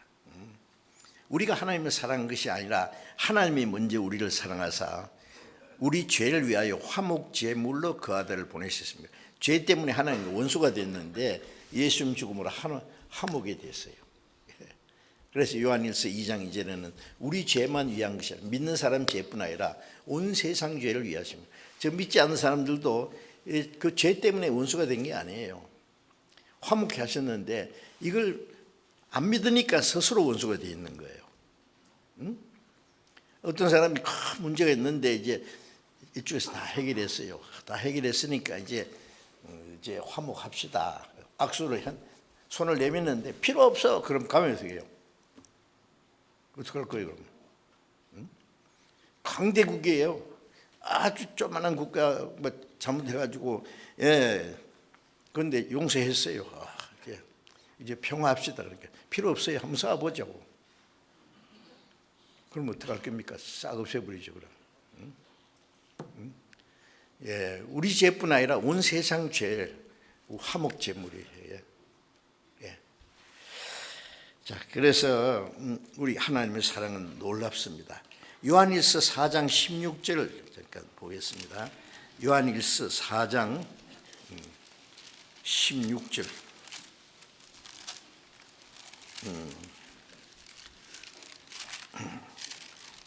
우리가 하나님을 사랑한 것이 아니라 하나님이 먼저 우리를 사랑하사 우리 죄를 위하여 화목제물로 그 아들을 보내셨습니다. 죄 때문에 하나님과 원수가 됐는데 예수님 죽음으로 화목이 됐어요. 그래서 요한일서 2장 2절에는 우리 죄만 위한 것이 아니라 믿는 사람 죄뿐 아니라 온 세상 죄를 위하십니다. 저 믿지 않는 사람들도 그 죄 때문에 원수가 된 게 아니에요. 화목해 하셨는데 이걸 안 믿으니까 스스로 원수가 되어 있는 거예요. 어떤 사람이 큰 문제가 있는데 이제 이쪽에서 다 해결했어요. 다 해결했으니까 이제 화목합시다. 악수로 손을 내밀는데 필요 없어. 그럼 가면서 해요. 어떡할 거예요, 그럼? 강대국이에요. 아주 조그만한 국가 뭐 잘못해가지고 그런데 용서했어요. 이제 평화합시다. 그러니까 필요 없어요. 한번 싸워보자고. 그럼 어떡할 겁니까? 싹 없애버리죠, 그럼. 우리 죄뿐 아니라 온 세상 죄 화목제물이에요. 자, 그래서 우리 하나님의 사랑은 놀랍습니다. 요한일서 4장 16절 잠깐 보겠습니다. 요한일서 4장 16절.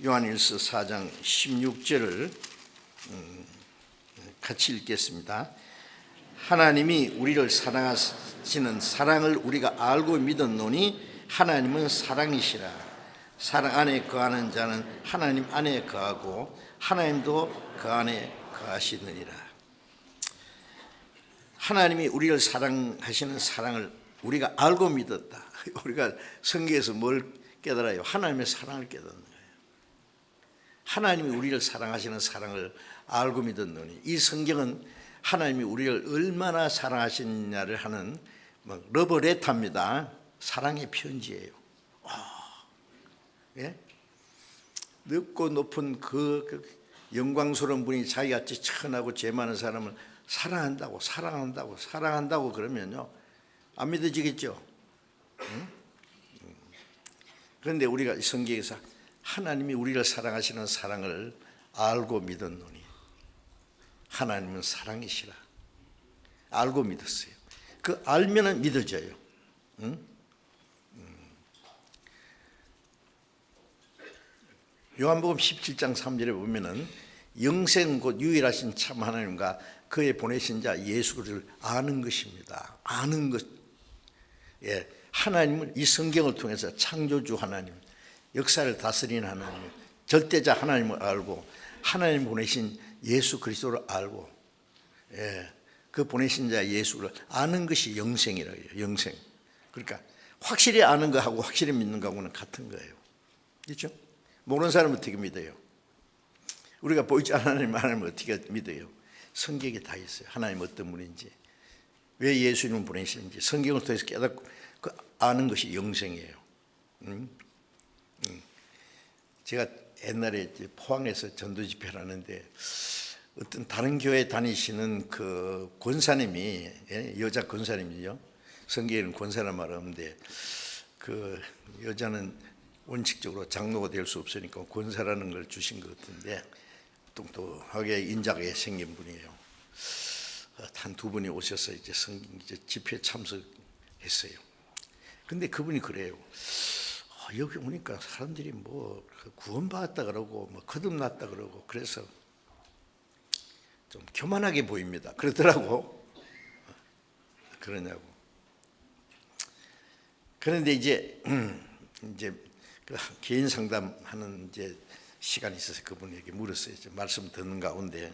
요한일서 4장 16절을 같이 읽겠습니다. 하나님이 우리를 사랑하시는 사랑을 우리가 알고 믿었노니 하나님은 사랑이시라. 사랑 안에 거하는 자는 하나님 안에 거하고 하나님도 그 안에 거하시느니라. 하나님이 우리를 사랑하시는 사랑을 우리가 알고 믿었다. 우리가 성경에서 뭘 깨달아요? 하나님의 사랑을 깨닫는 거예요. 하나님이 우리를 사랑하시는 사랑을 알고 믿었노니, 이 성경은 하나님이 우리를 얼마나 사랑하시느냐를 하는 러브레터입니다. 사랑의 편지예요. 높고 높은 그 영광스러운 분이 자기같이 천하고 죄 많은 사람을 사랑한다고 그러면요, 안 믿어지겠죠? 그런데 우리가 성경에서 하나님이 우리를 사랑하시는 사랑을 알고 믿었노니, 하나님은 사랑이시라. 알고 믿었어요. 그 알면은 믿어져요. 요한복음 17장 3절에 보면은 영생 곧 유일하신 참 하나님과 그의 보내신 자 예수 그리스도를 아는 것입니다. 아는 것. 하나님을 이 성경을 통해서 창조주 하나님, 역사를 다스리는 하나님, 절대자 하나님을 알고 하나님 보내신 예수 그리스도를 알고 그 보내신 자 예수를 아는 것이 영생이라고 해요. 영생. 그러니까 확실히 아는 거하고 확실히 믿는 거하고는 같은 거예요. 그렇죠? 모르는 사람은 어떻게 믿어요? 우리가 보이지 않는 하나님을 어떻게 믿어요? 성경에 다 있어요. 하나님 어떤 분인지, 왜 예수님을 보내시는지 성경을 통해서 깨닫고 그 아는 것이 영생이에요. 제가 옛날에 포항에서 전도 집회를 하는데 어떤 다른 교회 다니시는 그 권사님이, 여자 권사님이죠. 성경에는 권사란 말 없는데 그 여자는 원칙적으로 장로가 될 수 없으니까 권사라는 걸 주신 것 같은데 똑똑하게 인자하게 생긴 분이에요. 한 두 분이 오셔서 이제 집회 참석했어요. 근데 그분이 그래요. 여기 오니까 사람들이 뭐 구원받았다 그러고 뭐 거듭났다 그러고 그래서 좀 교만하게 보입니다. 그러더라고. 그러냐고. 그런데 이제 그 개인 상담하는 이제 시간이 있어서 그분에게 물었어요. 말씀 듣는 가운데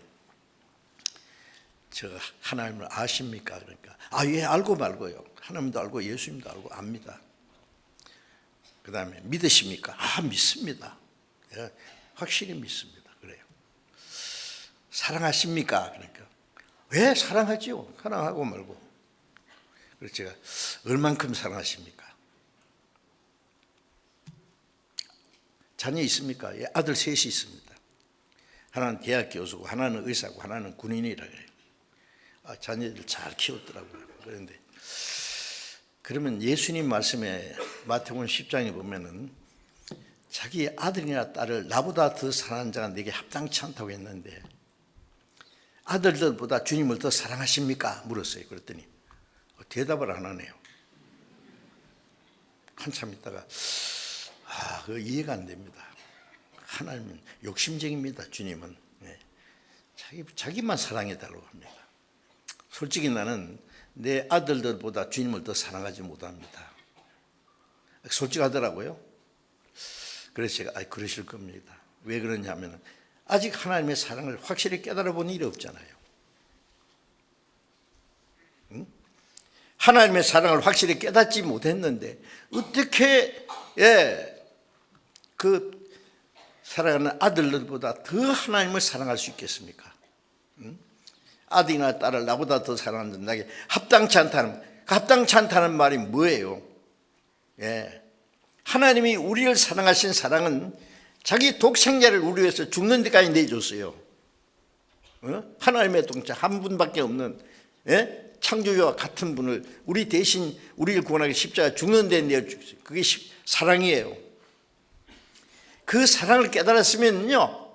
저 하나님을 아십니까? 그러니까 예, 알고 말고요. 하나님도 알고 예수님도 알고 압니다. 그 다음에 믿으십니까? 믿습니다. 예, 확실히 믿습니다. 그래요. 사랑하십니까? 그러니까 왜 사랑하지요? 사랑하고 말고. 그래서 제가 얼만큼 사랑하십니까? 자녀 있습니까? 예, 아들 셋이 있습니다. 하나는 대학 교수고 하나는 의사고 하나는 군인이라 그래요. 자녀들 잘 키웠더라고요. 그런데 그러면 예수님 말씀에 마태복음 10장에 보면은 자기 아들이나 딸을 나보다 더 사랑하는 자가 내게 합당치 않다고 했는데 아들들보다 주님을 더 사랑하십니까? 물었어요. 그랬더니 대답을 안 하네요. 한참 있다가 그거 이해가 안 됩니다. 하나님은 욕심쟁입니다. 주님은 자기만 사랑해달라고 합니다. 솔직히 나는 내 아들들보다 주님을 더 사랑하지 못합니다. 솔직하더라고요. 그래서 제가 그러실 겁니다. 왜 그러냐면 아직 하나님의 사랑을 확실히 깨달아 본 일이 없잖아요. 응? 하나님의 사랑을 확실히 깨닫지 못했는데 어떻게 그 사랑하는 아들들보다 더 하나님을 사랑할 수 있겠습니까? 응? 아들이나 딸을 나보다 더 사랑하는 나에게 합당치 않다는 말이 뭐예요? 하나님이 우리를 사랑하신 사랑은 자기 독생자를 우리 위해서 죽는 데까지 내줬어요. 하나님의 동자 한 분밖에 없는 창조주와 같은 분을 우리 대신 우리를 구원하기 십자가 죽는 데 내줬어요. 그게 사랑이에요. 그 사랑을 깨달았으면요,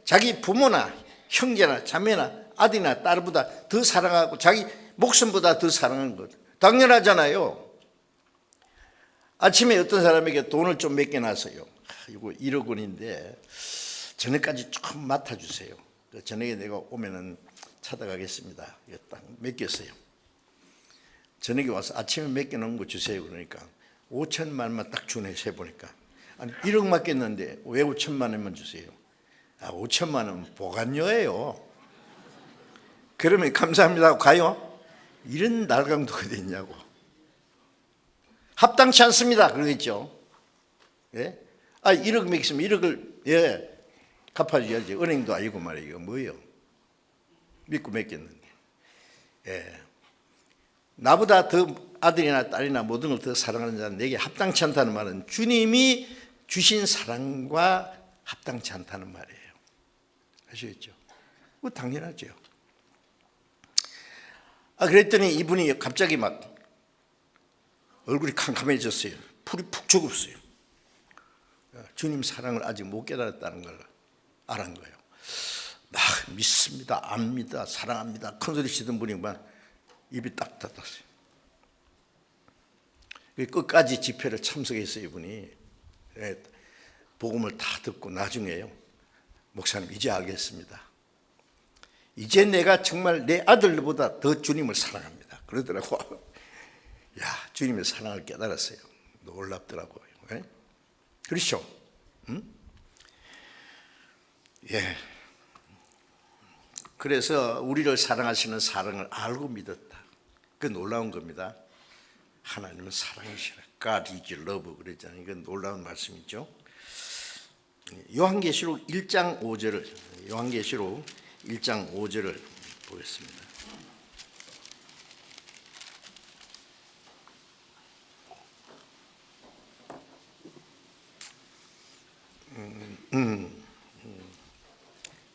자기 부모나 형제나 자매나 아들이나 딸보다 더 사랑하고 자기 목숨보다 더 사랑하는 거죠. 당연하잖아요. 아침에 어떤 사람에게 돈을 좀 맡겨놨어요. 이거 1억 원인데 저녁까지 조금 맡아주세요. 저녁에 내가 오면은 찾아가겠습니다. 이거 딱 맡겼어요. 저녁에 와서 아침에 맡겨놓은 거 주세요. 그러니까 5천만 원만 딱 주네. 세보니까 아니 1억 맡겼는데 왜 5천만 원만 주세요? 5천만 원 보관료예요. 그러면 감사합니다 하고 가요? 이런 날강도가 됐냐고. 합당치 않습니다. 그러겠죠. 1억 맡겼으면 1억을 갚아줘야지. 은행도 아니고 말이에요. 이거 뭐예요? 믿고 맡겼는데. 나보다 더 아들이나 딸이나 모든 걸 더 사랑하는 자는 내게 합당치 않다는 말은 주님이 주신 사랑과 합당치 않다는 말이에요. 아시겠죠? 그거 당연하죠. 그랬더니 이분이 갑자기 막 얼굴이 캄캄해졌어요. 풀이 푹 죽었어요. 주님 사랑을 아직 못 깨달았다는 걸 알은 거예요. 막 믿습니다, 압니다, 사랑합니다 큰소리 치던 분이 막 입이 딱 닫았어요. 끝까지 집회를 참석했어요. 이분이 복음을 다 듣고 나중에요, 목사님 이제 알겠습니다. 이제 내가 정말 내 아들보다 더 주님을 사랑합니다 그러더라고. 주님의 사랑을 깨달았어요. 놀랍더라고요. 그렇죠? 그래서 우리를 사랑하시는 사랑을 알고 믿었다. 그 놀라운 겁니다. 하나님은 사랑이시라. God is love 그랬잖아요. 이건 놀라운 말씀이죠. 요한계시록 1장 5절을 보겠습니다.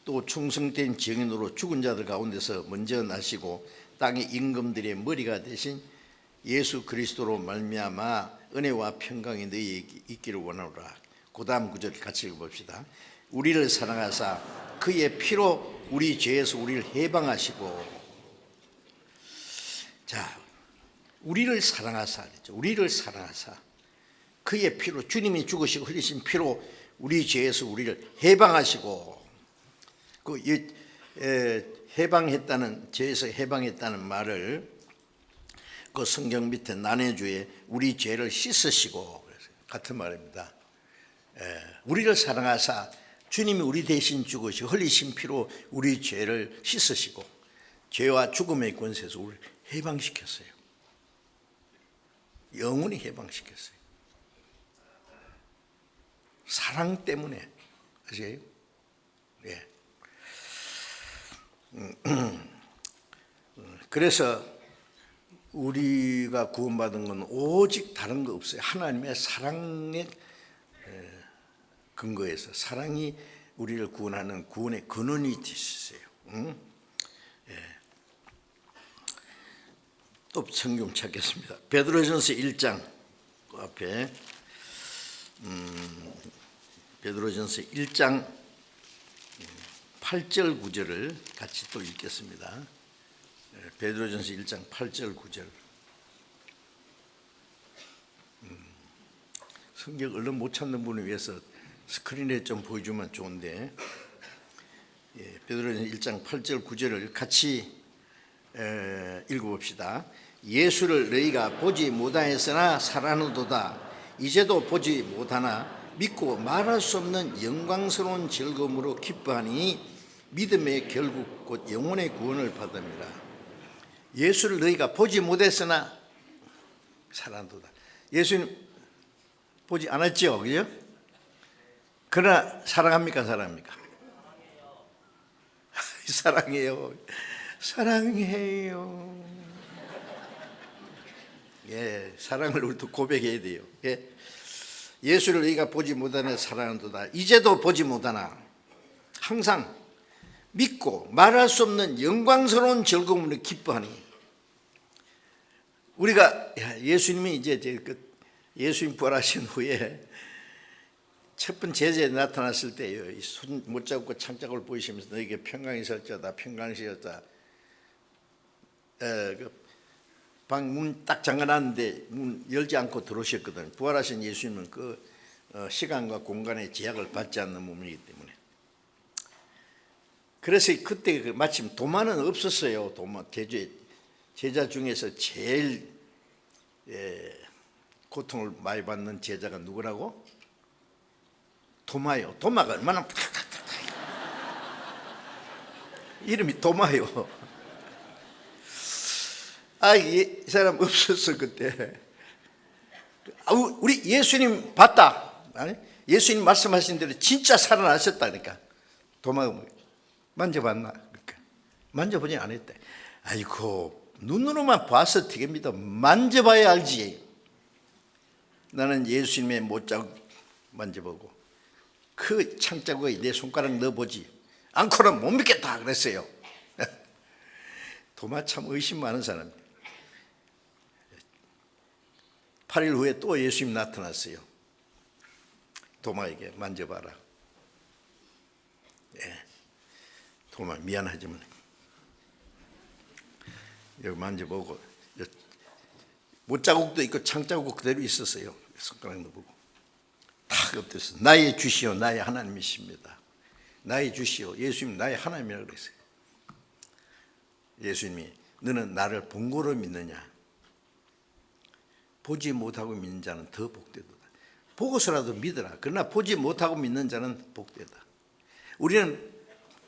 또 충성된 증인으로 죽은 자들 가운데서 먼저 나시고 땅의 임금들의 머리가 되신 예수 그리스도로 말미암아 은혜와 평강이 너희에게 있기를 원하노라. 그 다음 구절 같이 읽어봅시다. 우리를 사랑하사 그의 피로 우리 죄에서 우리를 해방하시고. 자, 우리를 사랑하사 그랬죠. 우리를 사랑하사 그의 피로, 주님이 죽으시고 흘리신 피로 우리 죄에서 우리를 해방하시고. 해방했다는, 죄에서 해방했다는 말을 그 성경 밑에 난해주에 우리 죄를 씻으시고 같은 말입니다. 우리를 사랑하사 주님이 우리 대신 죽으시고 흘리신 피로 우리 죄를 씻으시고 죄와 죽음의 권세에서 우리를 해방시켰어요. 영원히 해방시켰어요. 사랑 때문에. 아세요? 예. 그래서 우리가 구원받은 건 오직 다른 거 없어요. 하나님의 사랑의 근거에서, 사랑이 우리를 구원하는 구원의 근원이 되셨어요. 또 성경 찾겠습니다. 베드로전서 1장 그 앞에 베드로전서 1장 8절 9절을 같이 또 읽겠습니다. 베드로전서 1장 8절 9절. 성경 얼른 못 찾는 분을 위해서 스크린에 좀 보여주면 좋은데, 베드로전서 1장 8절 9절을 같이 읽어봅시다. 예수를 너희가 보지 못하였으나 사랑하노도다. 이제도 보지 못하나 믿고 말할 수 없는 영광스러운 즐거움으로 기뻐하니 믿음의 결국 곧 영혼의 구원을 받음이라. 예수를 너희가 보지 못했으나 사랑하노도다. 예수님 보지 않았죠, 그죠? 그러나 사랑합니까, 사랑합니까? 사랑해요. 사랑해요. 예, 사랑을 우리도 고백해야 돼요. 예. 예수를 너희가 보지 못하나 사랑한도다. 이제도 보지 못하나 항상 믿고 말할 수 없는 영광스러운 즐거움으로 기뻐하니. 우리가 예수님이 이제 예수님 부활하신 후에 첫 번째 제자에 나타났을 때 손 못 잡고 창자국을 보이시면서 너에게 평강이 있을지어다, 평강이 있을지어다. 방 문 딱 잠가놨는데 문 열지 않고 들어오셨거든요. 부활하신 예수님은 그 시간과 공간의 제약을 받지 않는 몸이기 때문에. 그래서 그때 마침 도마는 없었어요. 도마 제자 중에서 제일 고통을 많이 받는 제자가 누구라고? 도마요. 도마가 얼마나 이름이 도마요. 이 사람 없었어 그때. 우리 예수님 봤다. 아니? 예수님 말씀하신 대로 진짜 살아나셨다니까. 도마가 만져봤나? 그러니까 만져보지 않았대. 아이고, 눈으로만 봐서 되겠습니다. 만져봐야 알지. 나는 예수님의 못자국 만져보고 그 창자국에 내 손가락 넣어보지 않고는 못 믿겠다 그랬어요. 도마 참 의심 많은 사람이에요. 8일 후에 또 예수님 나타났어요. 도마에게 만져봐라. 도마 미안하지만 여기 만져보고 못자국도 있고 창자국 그대로 있었어요. 손가락 넣어보고 탁 엎드렸어요. 나의 주시오 나의 하나님이십니다. 나의 주시오. 예수님 나의 하나님이라고 그랬어요. 예수님이 너는 나를 본 거로 믿느냐? 보지 못하고 믿는 자는 더 복되도다. 보고서라도 믿어라. 그러나 보지 못하고 믿는 자는 복되다. 우리는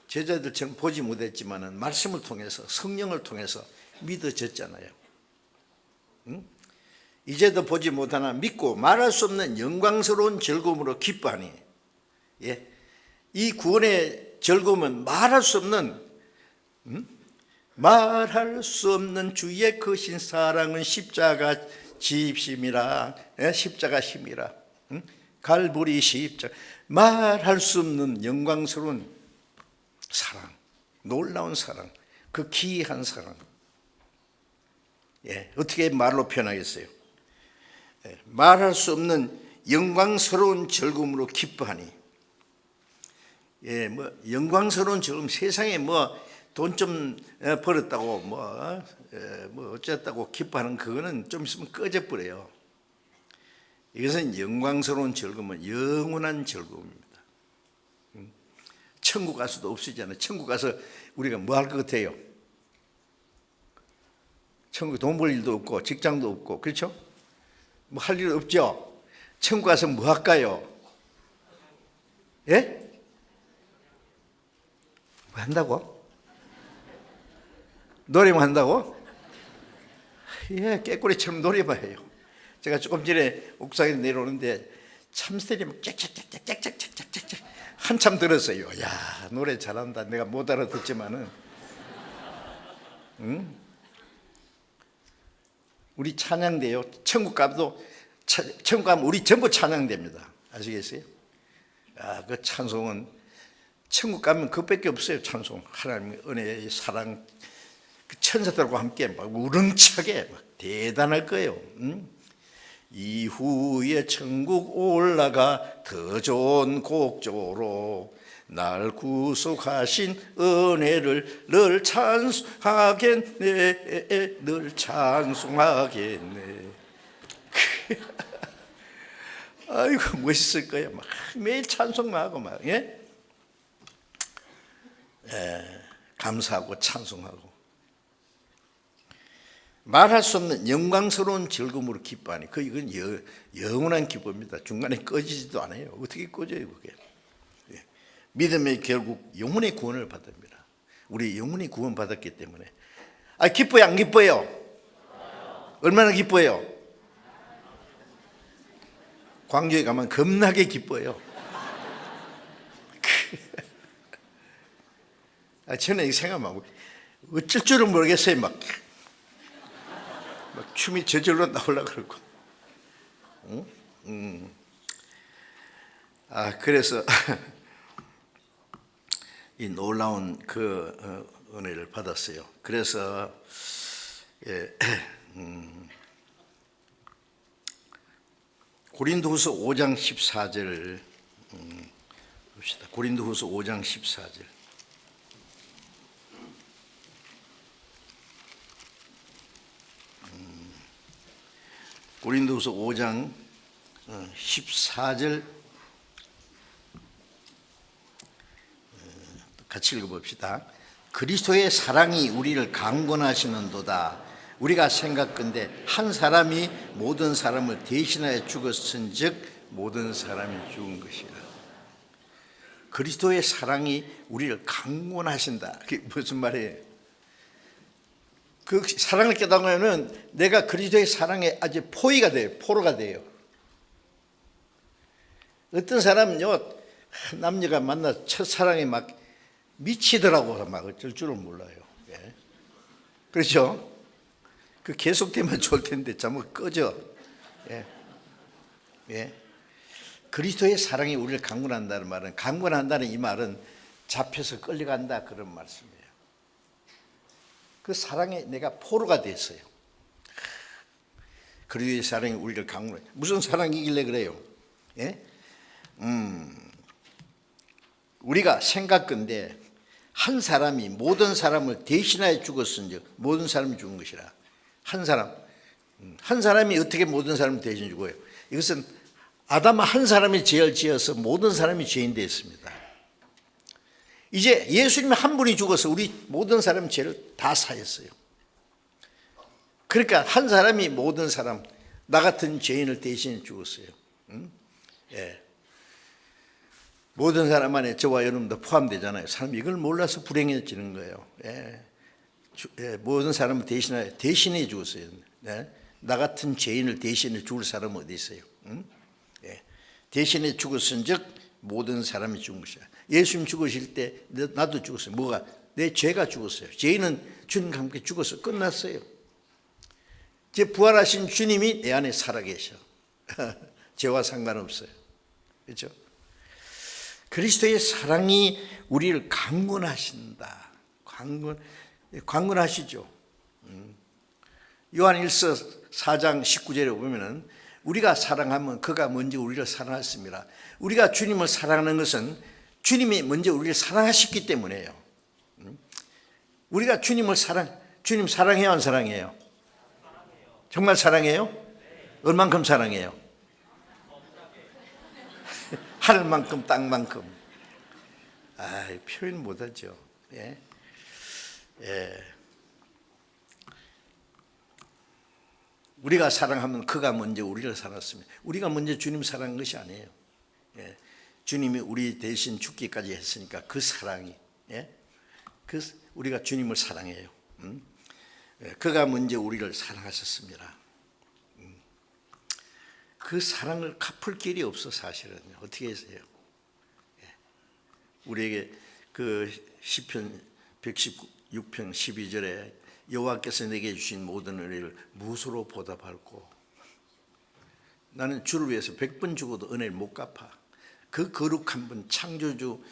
제자들처럼 보지 못했지만 말씀을 통해서 성령을 통해서 믿어졌잖아요. 응? 이제도 보지 못하나 믿고 말할 수 없는 영광스러운 즐거움으로 기뻐하니. 이 구원의 즐거움은 말할 수 없는 말할 수 없는 주의 크신 사랑은 십자가 집심이라. 십자가 힘이라. 갈보리 십자가. 말할 수 없는 영광스러운 사랑, 놀라운 사랑, 그 기이한 사랑. 어떻게 말로 표현하겠어요? 말할 수 없는 영광스러운 즐거움으로 기뻐하니. 영광스러운 즐거움, 세상에 돈 좀 벌었다고 어쨌다고 기뻐하는 그거는 좀 있으면 꺼져버려요. 이것은 영광스러운 즐거움은 영원한 즐거움입니다. 천국 가서도 없으잖아요. 천국 가서 우리가 뭐 할 것 같아요? 천국에 돈 벌 일도 없고 직장도 없고, 그렇죠? 뭐 할 일 없죠? 천국 가서 뭐 할까요? 뭐 한다고? 노래만 한다고? 깨꼬리처럼 노래만 해요. 제가 조금 전에 옥상에 내려오는데 참새들이 막 짹짹짹짹짹짹짹 한참 들었어요. 야, 노래 잘한다. 내가 못 알아듣지만은, 응? 우리 찬양돼요. 천국 가면 우리 전부 찬양됩니다. 아시겠어요? 아, 그 찬송은 천국 가면 그것밖에 없어요. 찬송, 하나님의 은혜의 사랑, 그 천사들과 함께 막 우렁차게 막 대단할 거예요. 응? 이후에 천국 올라가 더 좋은 곡조로 날 구속하신 은혜를 늘 찬송하겠네, 늘 찬송하겠네. 아이고, 멋있을 거야. 막 매일 찬송만 하고 막, 예? 감사하고 찬송하고 말할 수 없는 영광스러운 즐거움으로 기뻐하니 이건 영원한 기쁨입니다. 중간에 꺼지지도 않아요. 어떻게 꺼져요 그게? 예. 믿음이 결국 영혼의 구원을 받습니다. 우리 영혼이 구원 받았기 때문에. 아, 기뻐요 안 기뻐요? 얼마나 기뻐요? 광주에 가면 겁나게 기뻐요. 저는 이 생각하고 어쩔 줄은 모르겠어요. 막 춤이 저절로 나오려고 그러고. 그래서 이 놀라운 그 은혜를 받았어요. 그래서 고린도후서 5장 14절 봅시다. 고린도후서 5장 14절. 고린도후서 5장 14절 같이 읽어봅시다. 그리스도의 사랑이 우리를 강권하시는도다. 우리가 생각건대 한 사람이 모든 사람을 대신하여 죽었은즉 모든 사람이 죽은 것이라. 그리스도의 사랑이 우리를 강권하신다. 그게 무슨 말이에요? 그 사랑을 깨닫으면 내가 그리스도의 사랑에 아주 포위가 돼요. 포로가 돼요. 어떤 사람은요, 남녀가 만나 첫사랑에 막 미치더라고. 막 어쩔 줄은 몰라요. 예. 그렇죠? 그 계속되면 좋을 텐데 잘못 꺼져. 예. 예. 그리스도의 사랑이 우리를 강권한다는 말은, 강권한다는 이 말은 잡혀서 끌려간다 그런 말씀이에요. 그 사랑에 내가 포로가 됐어요. 그리스도의 사랑이 우리를 강권해. 무슨 사랑이길래 그래요? 예? 우리가 생각건대 한 사람이 모든 사람을 대신하여 죽었은즉 모든 사람이 죽은 것이라. 한 사람이 어떻게 모든 사람을 대신 죽어요? 이것은 아담 한 사람이 죄를 지어서 모든 사람이 죄인 되었습니다. 이제 예수님 한 분이 죽어서 우리 모든 사람 죄를 다 사했어요. 그러니까 한 사람이 모든 사람, 나 같은 죄인을 대신해 죽었어요. 예. 모든 사람 안에 저와 여러분도 포함되잖아요. 사람이 이걸 몰라서 불행해지는 거예요. 예. 모든 사람을 대신해 죽었어요. 예. 나 같은 죄인을 대신해 죽을 사람은 어디 있어요? 예. 대신해 죽었은즉 모든 사람이 죽은 것이야. 예수님 죽으실 때 나도 죽었어요. 뭐가? 내 죄가 죽었어요. 죄인은 주님과 함께 죽어서 끝났어요. 이제 부활하신 주님이 내 안에 살아계셔. 죄와 상관없어요. 그렇죠? 그리스도의 사랑이 우리를 강권하신다. 강권하시죠. 요한 1서 4장 19절에 보면은 우리가 사랑하면 그가 먼저 우리를 사랑했습니다. 우리가 주님을 사랑하는 것은 주님이 먼저 우리를 사랑하셨기 때문에요. 우리가 주님 사랑해요, 안 사랑해요? 정말 사랑해요? 얼만큼 사랑해요? 하늘만큼 땅만큼. 표현 못하죠. 예. 예. 우리가 사랑하면 그가 먼저 우리를 사랑했습니다. 우리가 먼저 주님 사랑한 것이 아니에요. 예. 주님이 우리 대신 죽기까지 했으니까 그 사랑이, 예? 우리가 주님을 사랑해요. 예. 그가 먼저 우리를 사랑하셨습니다. 그 사랑을 갚을 길이 없어. 사실은 어떻게 했어요? 우리에게 그 시편 116편 12절에 여호와께서 내게 주신 모든 은혜를 무엇으로 보답할꼬? 나는 주를 위해서 100번 죽어도 은혜를 못 갚아. 그 거룩한 분, 창조주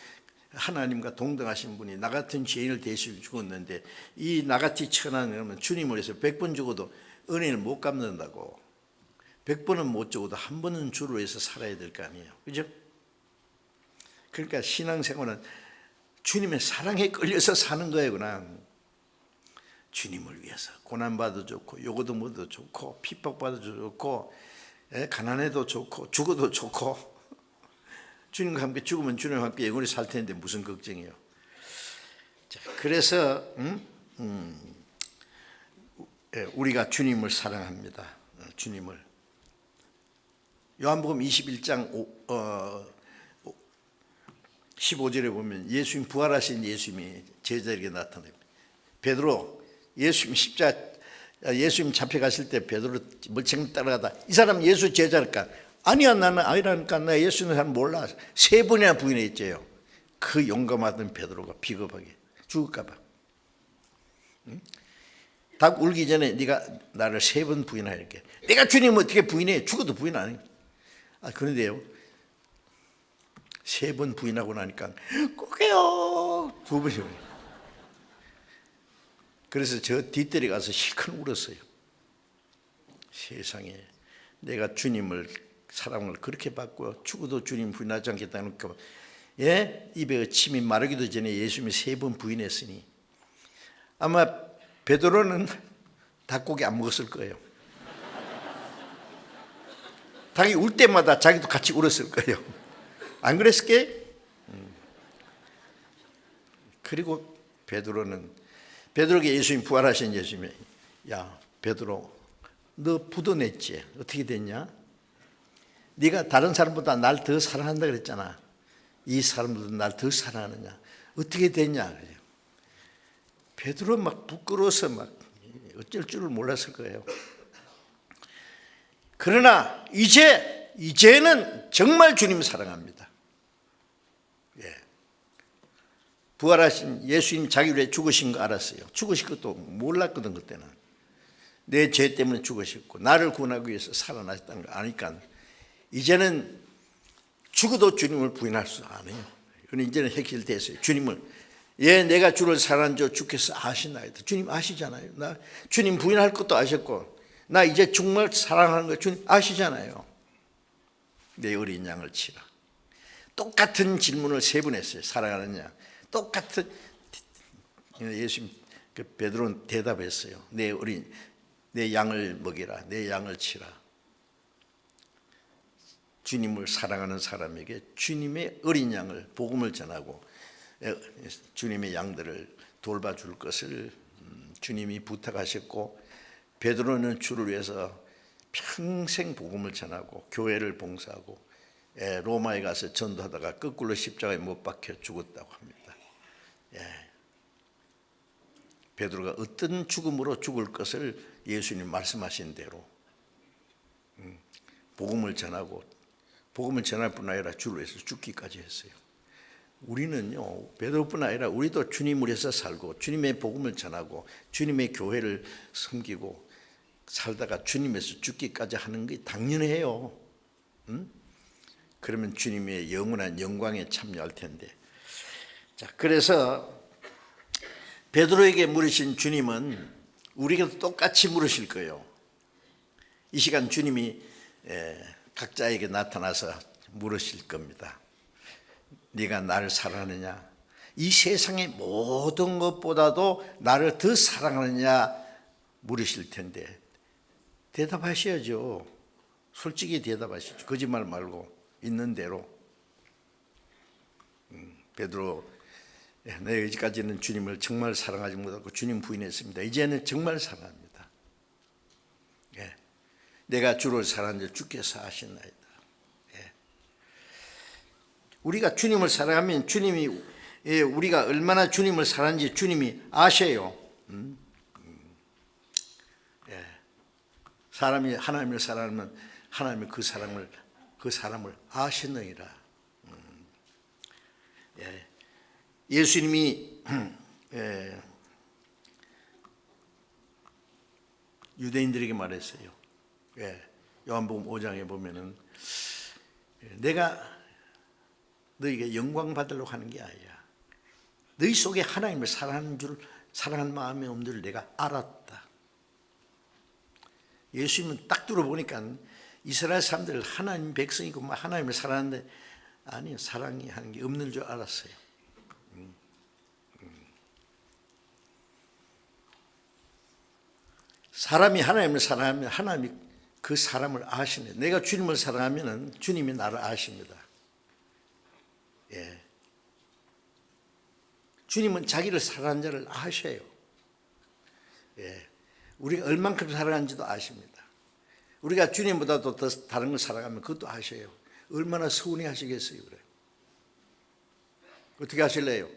하나님과 동등하신 분이 나 같은 죄인을 대신 죽었는데, 이 나같이 천한 주님을 위해서 100번 죽어도 은혜를 못 갚는다고. 100번은 못 죽어도 한 번은 주를 위해서 살아야 될 거 아니에요. 그죠? 그러니까 신앙생활은 주님의 사랑에 끌려서 사는 거예요. 그냥 주님을 위해서 고난받아도 좋고, 요거도 뭐도 좋고, 핍박받아도 좋고, 가난해도 좋고, 죽어도 좋고, 주님과 함께 죽으면 주님과 함께 영원히 살 텐데 무슨 걱정이에요. 자, 그래서 우리가 주님을 사랑합니다. 주님을. 요한복음 21장 15절에 보면 예수님, 부활하신 예수님이 제자에게 나타납니다. 베드로, 예수님 예수님 잡혀가실 때 베드로 멀쩡히 따라가다 이 사람 예수 제자일까? 아니야, 나는 아니라니까. 나 예수는 사람 몰라. 3번이나 부인했죠. 그 용감하던 베드로가 비겁하게 죽을까 봐. 닭 울기 전에 네가 나를 3번 부인하게. 내가 주님 어떻게 부인해? 죽어도 부인 안 해. 그런데요, 3번 부인하고 나니까 꼭해요 2번이요. 그래서 저 뒷뜰에 가서 실컷 울었어요. 세상에, 내가 주님을 사랑을 그렇게 받고 죽어도 주님 부인하지 않겠다는 거, 입에 침이 마르기도 전에 예수님이 3번 부인했으니 아마 베드로는 닭고기 안 먹었을 거예요. 닭이 울 때마다 자기도 같이 울었을 거예요. 안 그랬을게? 그리고 베드로에게 예수님, 부활하신 예수님이, 야 베드로, 너 부도냈지? 어떻게 됐냐? 네가 다른 사람보다 날 더 사랑한다 그랬잖아. 이 사람보다 날 더 사랑하느냐? 어떻게 됐냐? 베드로 막 부끄러워서 막 어쩔 줄을 몰랐을 거예요. 그러나 이제는 정말 주님 사랑합니다. 부활하신 예수님 자기 위해 죽으신 거 알았어요. 죽으실 것도 몰랐거든. 그때는 내 죄 때문에 죽으셨고 나를 구원하기 위해서 살아나셨다는 거 아니까 이제는 죽어도 주님을 부인할 수 안 해요. 이건 이제는 해결됐어요. 주님을, 내가 주를 사랑한 줄 주께서 아시나이다. 주님 아시잖아요. 나 주님 부인할 것도 아셨고, 나 이제 정말 사랑하는 거 주님 아시잖아요. 내 어린 양을 치라. 똑같은 질문을 3번 했어요. 사랑하느냐? 똑같은. 예수님, 베드로는 대답했어요. 내 양을 먹이라. 내 양을 치라. 주님을 사랑하는 사람에게 주님의 어린 양을, 복음을 전하고 주님의 양들을 돌봐줄 것을 주님이 부탁하셨고, 베드로는 주를 위해서 평생 복음을 전하고 교회를 봉사하고 로마에 가서 전도하다가 거꾸로 십자가에 못 박혀 죽었다고 합니다. 베드로가 어떤 죽음으로 죽을 것을 예수님 말씀하신 대로 복음을 전하고, 복음을 전할 뿐 아니라 주를 위해서 죽기까지 했어요. 우리는요, 베드로뿐 아니라 우리도 주님을 위해서 살고 주님의 복음을 전하고 주님의 교회를 섬기고 살다가 주님에서 죽기까지 하는 게 당연해요. 그러면 주님의 영원한 영광에 참여할 텐데. 자, 그래서 베드로에게 물으신 주님은 우리에게도 똑같이 물으실 거예요. 이 시간 주님이 각자에게 나타나서 물으실 겁니다. 네가 나를 사랑하느냐? 이 세상의 모든 것보다도 나를 더 사랑하느냐 물으실 텐데 대답하셔야죠. 솔직히 대답하시죠. 거짓말 말고 있는 대로. 베드로, 내가 여기까지는 주님을 정말 사랑하지 못하고 주님 부인했습니다. 이제는 정말 사랑합니다. 내가 주를 사랑하는데 주께서 아시나이다. 우리가 주님을 사랑하면 주님이, 우리가 얼마나 주님을 사랑하는지 주님이 아셔요. 사람이 하나님을 사랑하면 하나님이 그 사람을 아시느니라. 예수님이 유대인들에게 말했어요. 요한복음 5장에 보면은 내가 너희에게 영광 받으려고 하는 게 아니야. 너희 속에 하나님을 사랑하는 마음이 없는 줄 내가 알았다. 예수님은 딱 들어보니까 이스라엘 사람들 하나님 백성이고 하나님을 사랑하는데 아니요, 사랑이 하는 게 없는 줄 알았어요. 사람이 하나님을 사랑하면 하나님이 그 사람을 아시네. 내가 주님을 사랑하면 주님이 나를 아십니다. 주님은 자기를 사랑하는 자를 아셔요. 우리가 얼만큼 사랑하는지도 아십니다. 우리가 주님보다도 더 다른 걸 사랑하면 그것도 아셔요. 얼마나 서운해 하시겠어요. 그래. 어떻게 하실래요?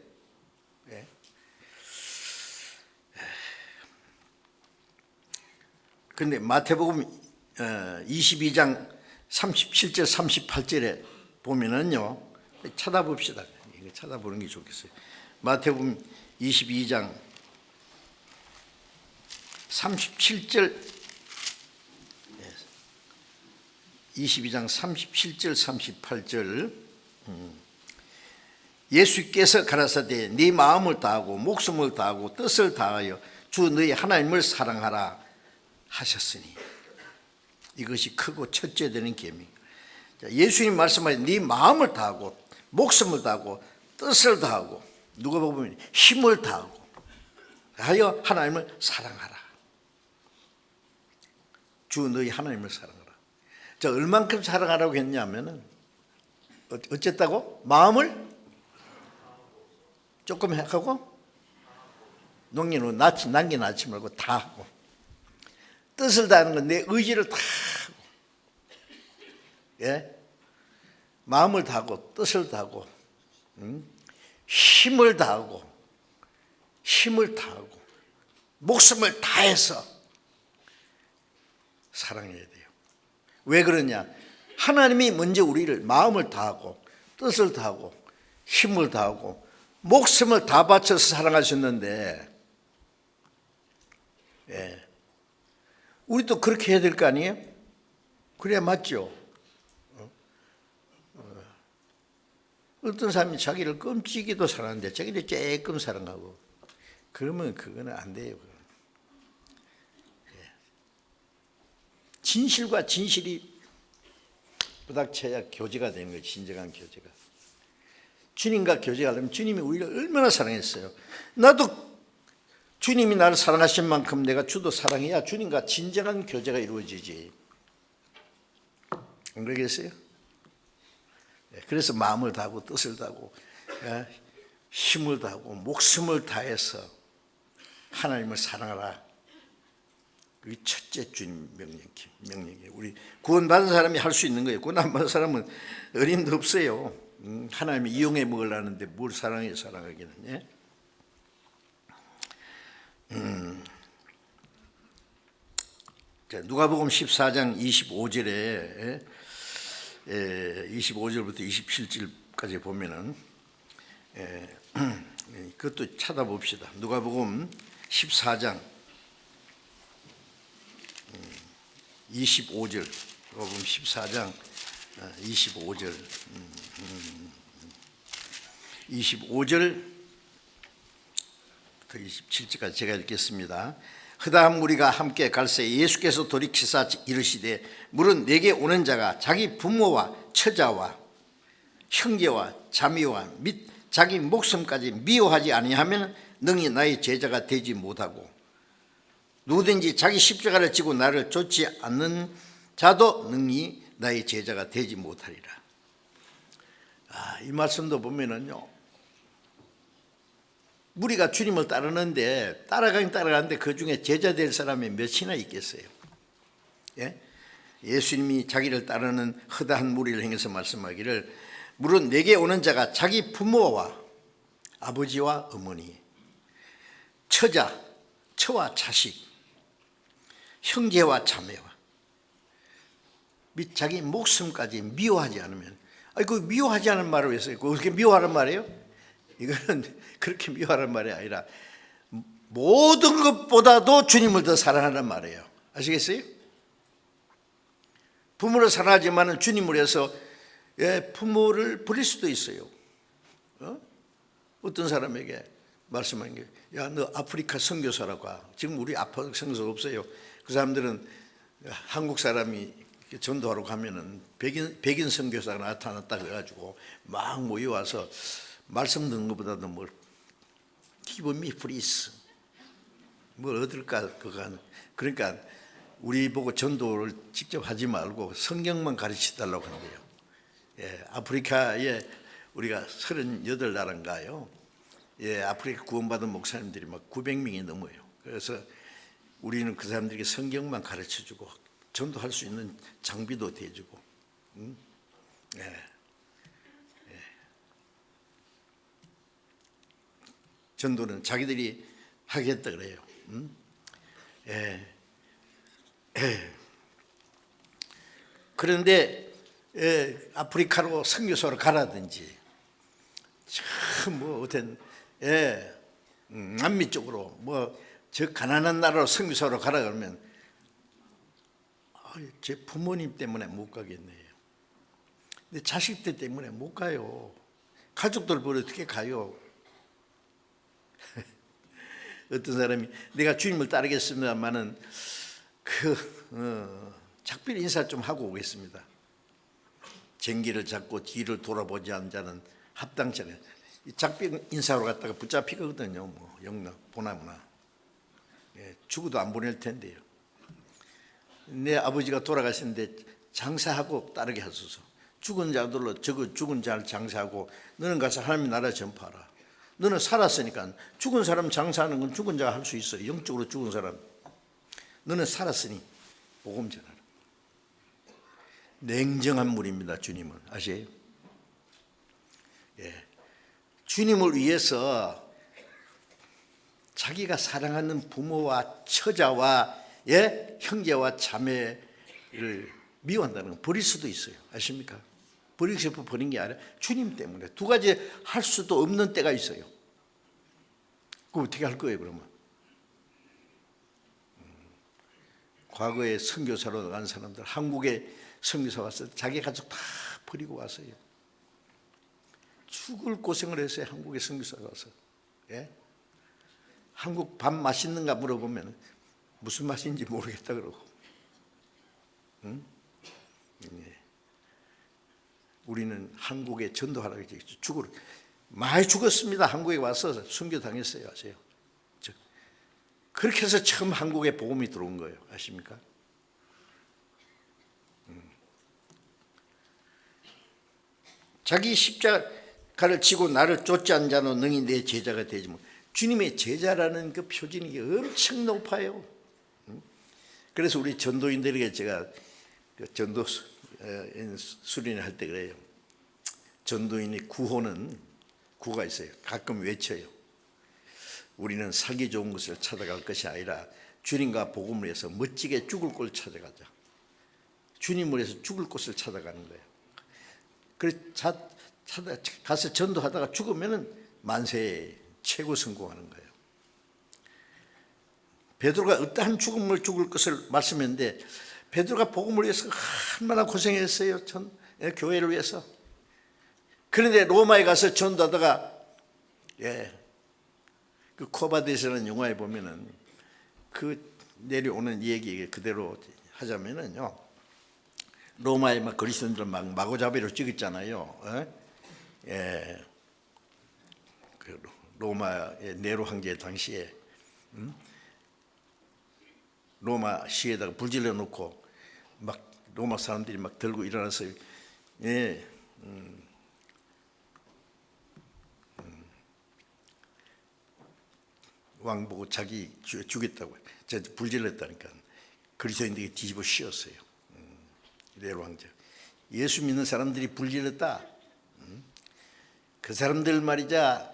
그런데 마태복음 22장 37절 38절에 보면은요, 찾아봅시다. 이거 찾아보는 게 좋겠어요. 마태복음 22장 37절 22장 37절 38절 예수께서 가라사대 네 마음을 다하고 목숨을 다하고 뜻을 다하여 주 너희 하나님을 사랑하라 하셨으니 이것이 크고 첫째 되는 계명. 예수님 말씀하신 네 마음을 다하고 목숨을 다하고 뜻을 다하고 누가 보면 힘을 다하고 하여 하나님을 사랑하라. 주 너희 하나님을 사랑하라. 자, 얼만큼 사랑하라고 했냐면은 어쨌다고? 마음을 조금 하고 농기는 남기 낳지 말고 다 하고 뜻을 다하는 건 내 의지를 다 하고 마음을 다하고 뜻을 다하고 힘을 다하고 목숨을 다해서 사랑해야 돼요. 왜 그러냐? 하나님이 먼저 우리를 마음을 다하고 뜻을 다하고 힘을 다하고 목숨을 다 바쳐서 사랑하셨는데 우리도 그렇게 해야 될 거 아니에요? 그래야 맞죠? 어떤 사람이 자기를 끔찍이도 사랑하는데 자기를 조금 사랑하고 그러면 그거는 안 돼요. 진실과 진실이 부닥쳐야 교제가 되는 거예요. 진정한 교제가. 주님과 교제하려면 주님이 우리를 얼마나 사랑했어요. 나도 주님이 나를 사랑하신 만큼 내가 주도 사랑해야 주님과 진정한 교제가 이루어지지. 안 그러겠어요? 그래서 마음을 다하고 뜻을 다하고 힘을 다하고 목숨을 다해서 하나님을 사랑하라. 그게 첫째 주님 명령이에요. 우리 구원받은 사람이 할 수 있는 거예요. 구원 안 받은 사람은 어림도 없어요. 하나님이 이용해 먹으려는데 뭘 사랑하기는. 누가복음 14장 25절에 25절부터 27절까지 보면은 그것도 찾아봅시다. 누가복음 14장 25절, 누가복음 14장 25절 25절부터 27절까지 제가 읽겠습니다. 그다음 우리가 함께 갈새 예수께서 돌이키사 이르시되 물은 내게 오는 자가 자기 부모와 처자와 형제와 자매와 및 자기 목숨까지 미워하지 아니하면 능히 나의 제자가 되지 못하고 누구든지 자기 십자가를 지고 나를 쫓지 않는 자도 능히 나의 제자가 되지 못하리라. 이 말씀도 보면은요, 우리가 주님을 따르는데 따라가는데 그 중에 제자 될 사람이 몇이나 있겠어요? 예수님이 자기를 따르는 허다한 무리를 향해서 말씀하기를 물은 내게 오는 자가 자기 부모와 아버지와 어머니, 처와 자식, 형제와 자매와 자기 목숨까지 미워하지 않으면, 아니 그 미워하지 않은 말을 왜 써요? 그렇게 미워하는 말이에요? 이거는 그렇게 미워하는 말이 아니라 모든 것보다도 주님을 더 사랑하는 말이에요. 아시겠어요? 부모를 사랑하지만 주님을 위해서 부모를 버릴 수도 있어요. 어떤 사람에게 말씀하는 게, 야, 너 아프리카 선교사라고. 지금 우리 아프리카 선교사 없어요. 그 사람들은 한국 사람이 전도하러 가면은 백인 선교사가 나타났다 그래가지고 막 모여와서 말씀 듣는 것보다도 뭘 give me please, 뭘 얻을까 그간. 그러니까 우리 보고 전도를 직접 하지 말고 성경만 가르쳐 달라고 한대요. 아프리카에 우리가 38나라인가요? 아프리카 구원받은 목사님들이 막 900명이 넘어요. 그래서 우리는 그 사람들에게 성경만 가르쳐주고 전도할 수 있는 장비도 대주고, 전도는 자기들이 하겠다 그래요. 그런데 아프리카로 선교사로 가라든지, 뭐 어떤 남미 쪽으로 뭐 저 가난한 나라로 선교사로 가라 그러면 제 부모님 때문에 못 가겠네요. 근데 자식들 때문에 못 가요. 가족들 보러 어떻게 가요? 어떤 사람이 내가 주님을 따르겠습니다만은 작별 인사 좀 하고 오겠습니다. 쟁기를 잡고 뒤를 돌아보지 않는 자는 합당치 않아요. 작별 인사로 갔다가 붙잡히거든요. 뭐 영락 보나무나. 죽어도 안 보낼 텐데요. 내 아버지가 돌아가시는데 장사하고 따르게 하소서. 죽은 자들로 죽은 자를 장사하고 너는 가서 하나님의 나라 전파하라. 너는 살았으니까. 죽은 사람 장사하는 건 죽은 자가 할 수 있어요. 영적으로 죽은 사람. 너는 살았으니 복음 전하라. 냉정한 분입니다. 주님은. 아세요? 주님을 위해서 자기가 사랑하는 부모와 처자와 형제와 자매를 미워한다는 건 버릴 수도 있어요. 아십니까? 버리고 싶어 버린 게 아니라 주님 때문에. 두 가지 할 수도 없는 때가 있어요. 그럼 어떻게 할 거예요 그러면? 과거에 선교사로 나간 사람들, 한국에 선교사 왔을 때 자기 가족 다 버리고 왔어요. 죽을 고생을 했어요. 한국에 선교사 가서. 한국 밥 맛있는가 물어보면 무슨 맛인지 모르겠다 그러고. 우리는 한국에 전도하라고 했죠. 많이 죽었습니다. 한국에 와서 순교 당했어요. 아세요? 그렇게 해서 처음 한국에 복음이 들어온 거예요. 아십니까? 자기 십자가를 지고 나를 쫓지 않은 자는 능히 내 제자가 되지 못. 주님의 제자라는 그 표준이 엄청 높아요. 그래서 우리 전도인들에게 제가 전도 수련회 할 때 그래요. 전도인의 구호가 있어요. 가끔 외쳐요. 우리는 살기 좋은 것을 찾아갈 것이 아니라 주님과 복음을 위해서 멋지게 죽을 곳을 찾아가자. 주님을 위해서 죽을 곳을 찾아가는 거예요. 그래서 가서 전도하다가 죽으면 만세 최고 성공하는 거예요. 베드로가 어떠한 죽음을 죽을 것을 말씀했는데 베드로가 복음을 위해서 얼마나 고생했어요. 교회를 위해서. 그런데 로마에 가서 전도하다가 그 코바데스라는 영화에 보면은 그 내려오는 얘기 그대로 하자면은요. 로마에 막 그리스도인들 막 마구잡이로 찍었잖아요. 그 로마의 네로 황제 당시에 로마 시에다가 불질러 놓고 막 로마 사람들이 막 들고 일어나서 왕 보고 자기 죽였다고 불질렀다니까 그리스도인들이 뒤집어 씌웠어요. 네로 황제. 예수 믿는 사람들이 불질렀다. 그 사람들 말이자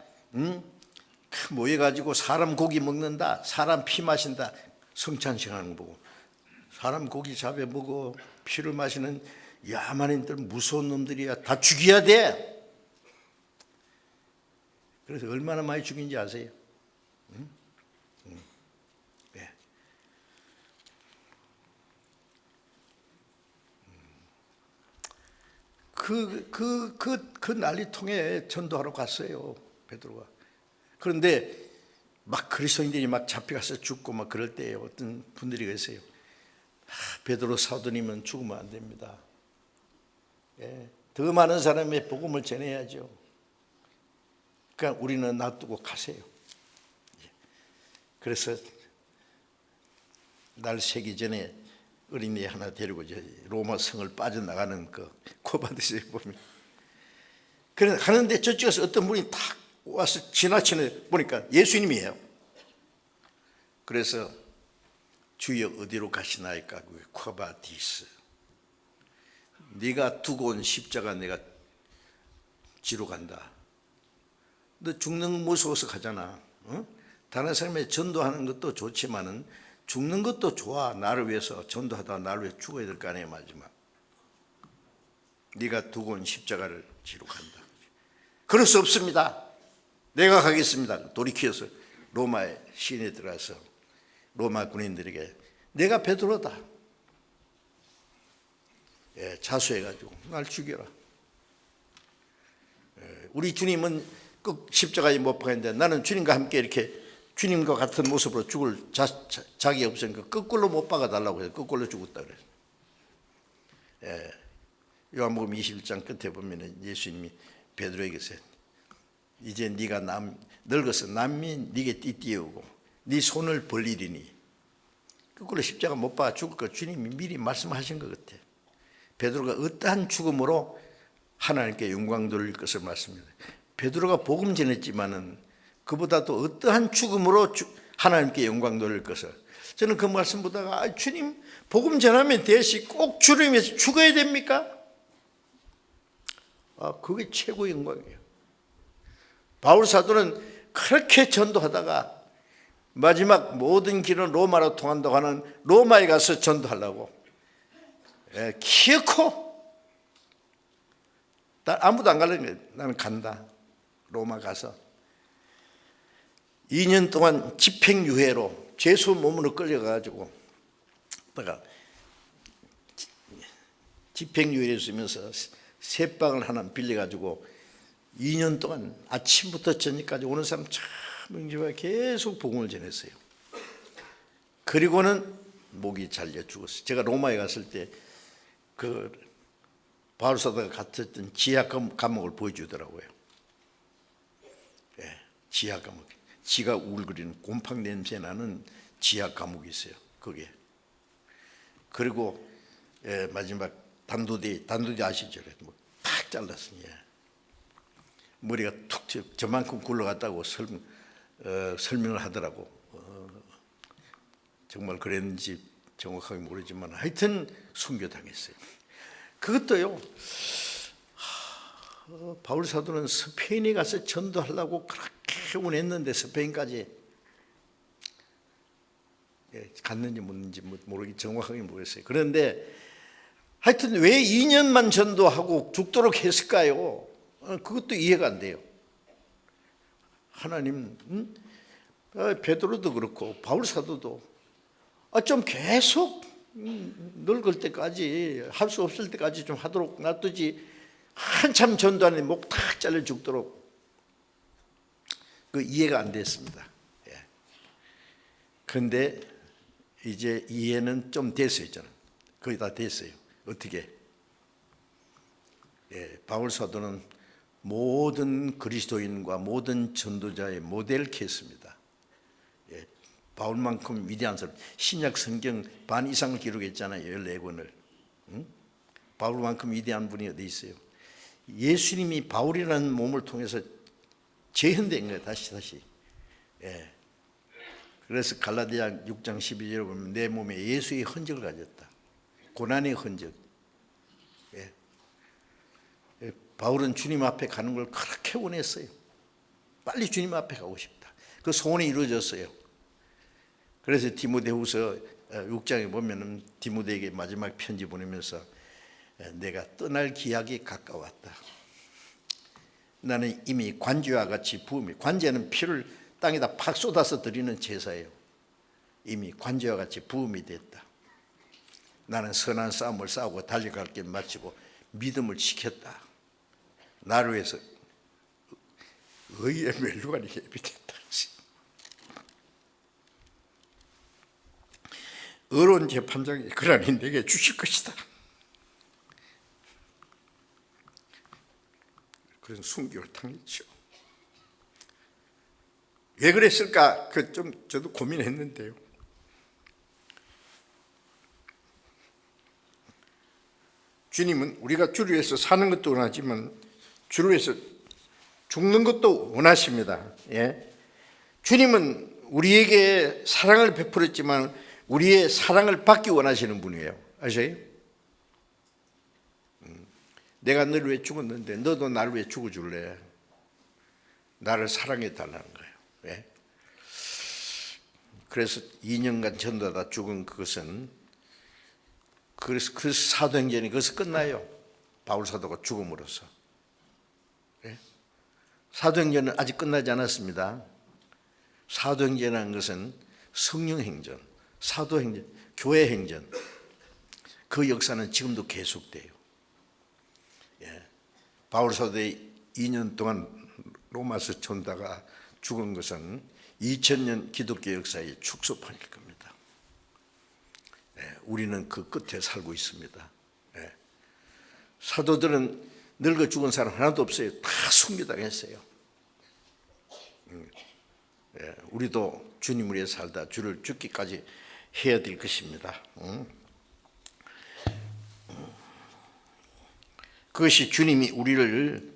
모여가지고 사람 고기 먹는다, 사람 피 마신다, 성찬식 하는 거 보고 사람 고기 잡아 먹어. 피를 마시는 야만인들 무서운 놈들이야. 다 죽여야 돼. 그래서 얼마나 많이 죽인지 아세요? 응? 응. 네. 그 난리통에 전도하러 갔어요, 베드로가. 그런데 막 그리스도인들이 막 잡혀가서 죽고 막 그럴 때에 어떤 분들이 계세요. 베드로 사도님은 죽으면 안 됩니다. 예, 더 많은 사람의 복음을 전해야죠. 그러니까 우리는 놔두고 가세요. 그래서 날 새기 전에 어린이 하나 데리고 로마 성을 빠져나가는 그 코바드스에 보면 그래 하는데 저쪽에서 어떤 분이 탁 와서 지나치는 보니까 예수님이에요. 그래서 주여 어디로 가시나이까? 코바디스, 네가 두고 온 십자가 내가 지러 간다. 너 죽는 거 무서워서 가잖아. 어? 다른 사람에 전도하는 것도 좋지만은 죽는 것도 좋아. 나를 위해서 전도하다가 나를 위해 죽어야 될 거 아니에요. 마지막 네가 두고 온 십자가를 지러 간다. 그럴 수 없습니다. 내가 가겠습니다. 돌이켜서 로마의 시내에 들어가서 로마 군인들에게 내가 베드로다. 예, 자수해가지고 날 죽여라. 예, 우리 주님은 꼭 십자가에 못 박았는데 나는 주님과 함께 이렇게 주님과 같은 모습으로 죽을 자기 없으니까 거꾸로 못 박아달라고 해서 거꾸로 죽었다 그래요. 예, 요한복음 21장 끝에 보면 예수님이 베드로에게서 이제 네가 늙어서 남미 네게 띠띠우고 네 손을 벌리리니 거꾸로 십자가 못 박아 죽을 거 주님이 미리 말씀하신 것 같아. 베드로가 어떠한 죽음으로 하나님께 영광 돌릴 것을 말씀합니다. 베드로가 복음 전했지만은 그보다도 어떠한 죽음으로 하나님께 영광 돌릴 것을. 저는 그 말씀 보다가 주님 복음 전하면 대시 꼭 주를 위해서 죽어야 됩니까? 그게 최고의 영광이에요. 바울 사도는 그렇게 전도하다가 마지막 모든 길은 로마로 통한다고 하는 로마에 가서 전도하려고 키놓고 아무도 안 가려는 거예요. 나는 간다. 로마 가서 2년 동안 집행유예로 죄수 몸으로 끌려가가지고 집행유예를 쓰면서 새방을 하나 빌려가지고 2년 동안 아침부터 저녁까지 오는 사람 참 명심하게 계속 복음을 전했어요. 그리고는 목이 잘려 죽었어요. 제가 로마에 갔을 때 그 바울 사도가 갇혔던 지하 감옥을 보여주더라고요. 예, 지하 감옥. 지가 우글거리는 곰팡 냄새 나는 지하 감옥이 있어요. 거기에. 그리고 마지막 단도대 아시죠? 탁 잘랐으니 머리가 툭 저만큼 굴러갔다고 설명을 하더라고. 정말 그랬는지 정확하게 모르지만 하여튼 순교당했어요. 그것도요. 바울 사도는 스페인에 가서 전도하려고 그렇게 원했는데 스페인까지 갔는지 못는지 정확하게 모르겠어요. 그런데 하여튼 왜 2년만 전도하고 죽도록 했을까요? 그것도 이해가 안 돼요. 하나님, 베드로도 그렇고 바울 사도도 좀 계속 늙을 때까지 할 수 없을 때까지 좀 하도록 놔두지 한참 전도하는데 목 탁 잘려 죽도록 그 이해가 안 됐습니다. 그런데 이제 이해는 좀 됐어요. 저는 거의 다 됐어요. 어떻게? 바울 사도는 모든 그리스도인과 모든 전도자의 모델 케이스입니다. 바울만큼 위대한 사람, 신약 성경 반 이상을 기록했잖아요. 14권을. 바울만큼 위대한 분이 어디 있어요? 예수님이 바울이라는 몸을 통해서 재현된 거예요. 다시. 그래서 갈라디아 6장 12절에 보면 내 몸에 예수의 흔적을 가졌다. 고난의 흔적. 바울은 주님 앞에 가는 걸 그렇게 원했어요. 빨리 주님 앞에 가고 싶다. 그 소원이 이루어졌어요. 그래서 디모데후서 6장에 보면은 디모데에게 마지막 편지 보내면서 내가 떠날 기약이 가까웠다. 나는 이미 관제와 같이 부음이, 관제는 피를 땅에다 팍 쏟아서 드리는 제사예요. 이미 관제와 같이 부음이 됐다. 나는 선한 싸움을 싸우고 달려갈 길 마치고 믿음을 지켰다. 나를 위해서 의의 멸류관이 예비됐다. 의로운 재판장이 그러니 내게 주실 것이다. 그런 순교를 당했죠. 왜 그랬을까? 저도 고민했는데요. 주님은 우리가 주를 위해서 사는 것도 원하지만 주를 위해서 죽는 것도 원하십니다. 예? 주님은 우리에게 사랑을 베풀었지만 우리의 사랑을 받기 원하시는 분이에요. 아세요? 내가 너를 위해 죽었는데 너도 나를 위해 죽어줄래? 나를 사랑해 달라는 거예요. 예? 그래서 2년간 전도하다 죽은 그것은 그래서 그 사도행전이 거기서 끝나요. 바울 사도가 죽음으로써. 예? 사도행전은 아직 끝나지 않았습니다. 사도행전이라는 것은 성령행전, 사도행전, 교회행전, 그 역사는 지금도 계속돼요. 예. 바울 사도의 2년 동안 로마서 전다가 죽은 것은 2000년 기독교 역사의 축소판일 겁니다. 예. 우리는 그 끝에 살고 있습니다. 예. 사도들은 늙어 죽은 사람 하나도 없어요. 다 숭배당했어요. 예. 우리도 주님을 위해 살다 주를 죽기까지 해야 될 것입니다. 그것이 주님이 우리를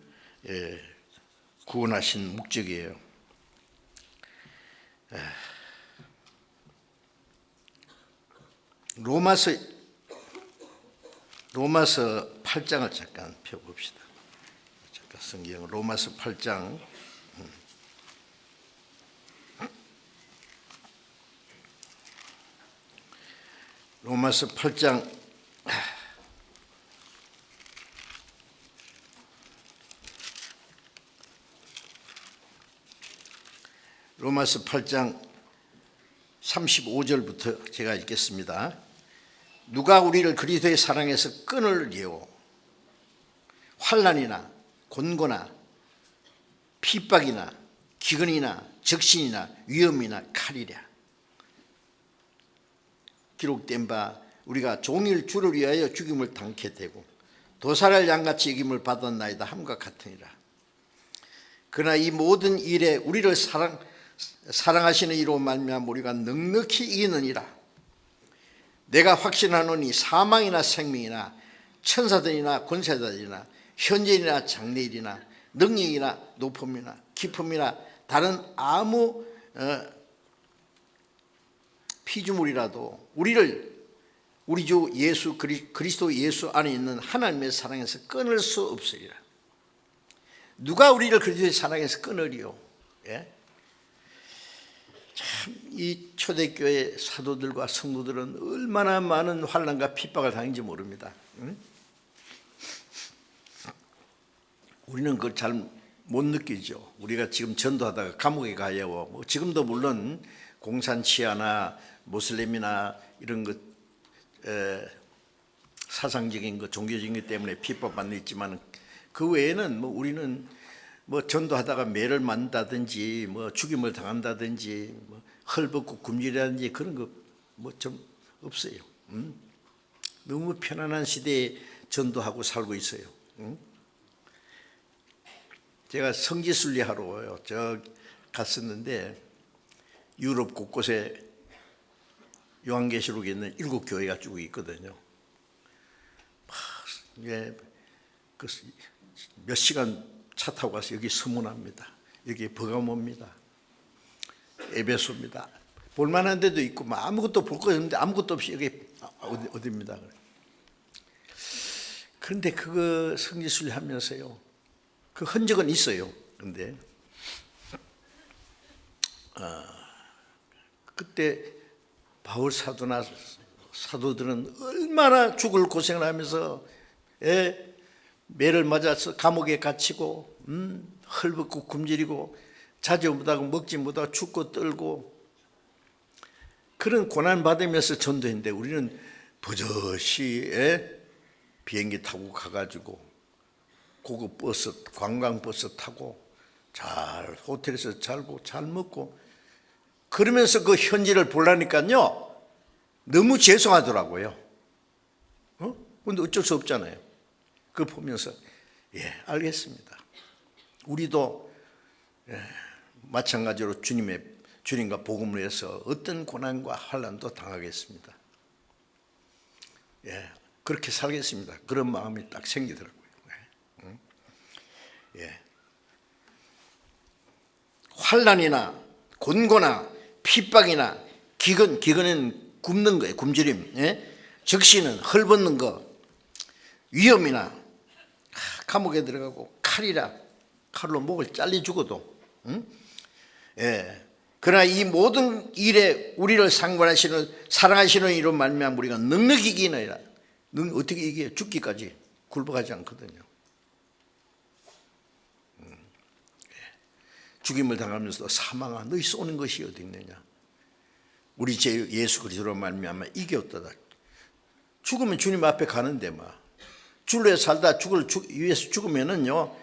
구원하신 목적이에요. 로마서 8장을 잠깐 펴봅시다. 잠깐 성경 로마서 8장. 로마서 8장 35절부터 제가 읽겠습니다. 누가 우리를 그리스도의 사랑에서 끊으리요? 환난이나 곤고나 핍박이나 기근이나 적신이나 위험이나 칼이랴. 기록된 바 우리가 종일 주를 위하여 죽임을 당케 되고 도살할 양같이 여김을 받았나이다 함과 같으니라. 그러나 이 모든 일에 우리를 사랑하시는 이로 말미암아 우리가 넉넉히 이기느니라. 내가 확신하노니 사망이나 생명이나 천사들이나 권세자들이나 현재이나 장래일이나 능력이나 높음이나 깊음이나 다른 아무 피조물이라도 우리를 우리 주 예수 그리스도 예수 안에 있는 하나님의 사랑에서 끊을 수 없으리라. 누가 우리를 그리스도의 사랑에서 끊으리요? 예? 참 이 초대교회 사도들과 성도들은 얼마나 많은 환난과 핍박을 당했는지 모릅니다. 응? 우리는 그걸 잘 못 느끼죠. 우리가 지금 전도하다가 감옥에 가요. 뭐 지금도 물론 공산 치하나 모슬림이나 이런 것 사상적인 것, 종교적인 것 때문에 핍박받는 있지만 그 외에는 뭐 우리는 뭐 전도하다가 매를 맞는다든지 뭐 죽임을 당한다든지 뭐 헐벗고 굶주리라든지 그런 거 뭐 좀 없어요. 너무 편안한 시대에 전도하고 살고 있어요. 제가 성지순례하러 저 갔었는데 유럽 곳곳에 요한계시록에 있는 7교회가 쭉 있거든요. 몇 시간 차 타고 가서 여기 서문합니다. 여기 버가모입니다. 에베소입니다. 볼만한 데도 있고 뭐 아무것도 볼 거 없는데 아무것도 없이 여기 어디입니다. 그런데 그거 성지순례 하면서요. 그 흔적은 있어요. 그런데 그때 바울 사도나 사도들은 얼마나 죽을 고생을 하면서 매를 맞아서 감옥에 갇히고 헐벗고 굶주리고 자지 못하고 먹지 못하고 죽고 떨고 그런 고난 받으면서 전도했는데 우리는 버젓이 비행기 타고 가가지고 고급 버스 관광 버스 타고 잘 호텔에서 살고 잘 먹고 그러면서 그 현지를 보려니까요 너무 죄송하더라고요. 근데 어쩔 수 없잖아요. 그거 보면서 알겠습니다. 우리도 마찬가지로 주님과 복음을 위해서 어떤 고난과 환난도 당하겠습니다. 그렇게 살겠습니다. 그런 마음이 딱 생기더라고요. 환난이나 곤고나 핍박이나 기근은 굶는 거예요. 굶주림. 적시는 헐벗는 거, 위험이나 감옥에 들어가고 칼로 목을 잘려 죽어도 그러나 이 모든 일에 우리를 상관하시는 사랑하시는 이로 말미암아 우리가 넉넉히 이기느니라. 어떻게 이겨요? 죽기까지 굴복하지 않거든요. 죽임을 당하면서도 사망아 너희 쏘는 것이 어디 있느냐. 우리 제 예수 그리스도로 말미암아 이겼다. 죽으면 주님 앞에 가는데 줄에 살다 위해서 죽으면은요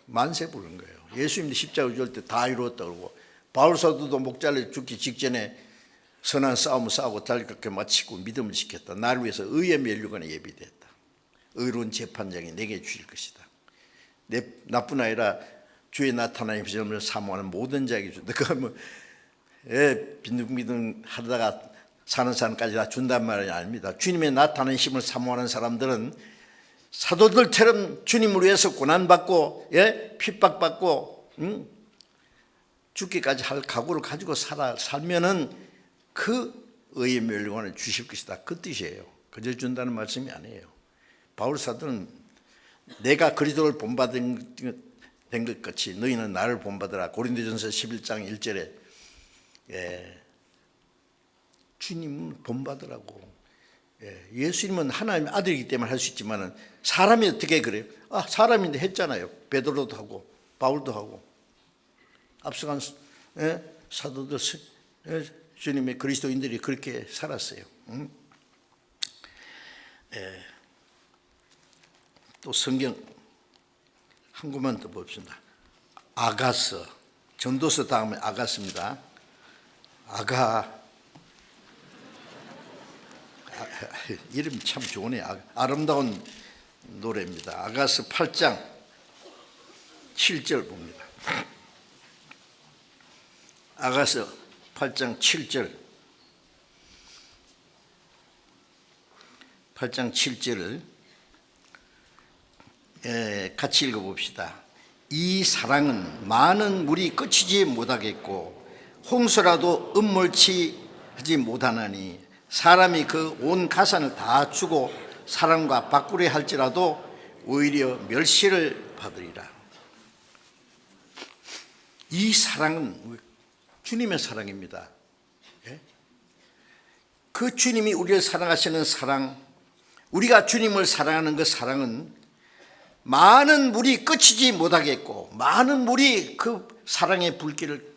만세 부르는 거예요. 예수님도 십자가 줄 때 다 이루었다 그러고 바울 사도도 목 잘려 죽기 직전에 선한 싸움을 싸우고 달갑게 마치고 믿음을 지켰다. 나를 위해서 의의 면류관에 예비됐다. 의로운 재판장이 내게 주실 것이다. 내 나뿐 아니라 주의 나타나는 시험을 사모하는 모든 자에게 준다. 그거 빈둥빈둥 하다가 사는 사람까지 다 준단 말이 아닙니다. 주님의 나타나는 힘을 사모하는 사람들은 사도들처럼 주님을 위해서 고난받고 핍박받고 죽기까지 할 각오를 가지고 살면은 그 의의 멸류관을 주실 것이다. 그 뜻이에요. 그저 준다는 말씀이 아니에요. 바울 사도는 내가 그리스도를 본받은 된 것 같이 너희는 나를 본받으라. 고린도전서 11장 1절에 주님은 본받으라고. 예수님은 하나님의 아들이기 때문에 할 수 있지만 사람이 어떻게 그래요? 사람인데 했잖아요. 베드로도 하고 바울도 하고 앞서간 사도들 주님의 그리스도인들이 그렇게 살았어요. 또 성경 한 구만 더 봅시다. 아가서 전도서 다음에 아가서입니다. 이름이 참 좋으네요. 아름다운 노래입니다. 아가서 8장 7절 봅니다. 아가서 8장 7절 8장 7절을 같이 읽어봅시다. 이 사랑은 많은 물이 끝이지 못하겠고 홍수라도 음몰치 하지 못하나니 사람이 그 온 가산을 다 주고 사랑과 바꾸려 할지라도 오히려 멸시를 받으리라. 이 사랑은 주님의 사랑입니다. 그 주님이 우리를 사랑하시는 사랑, 우리가 주님을 사랑하는 그 사랑은 많은 물이 꺼지지 못하겠고 많은 물이 그 사랑의 불길을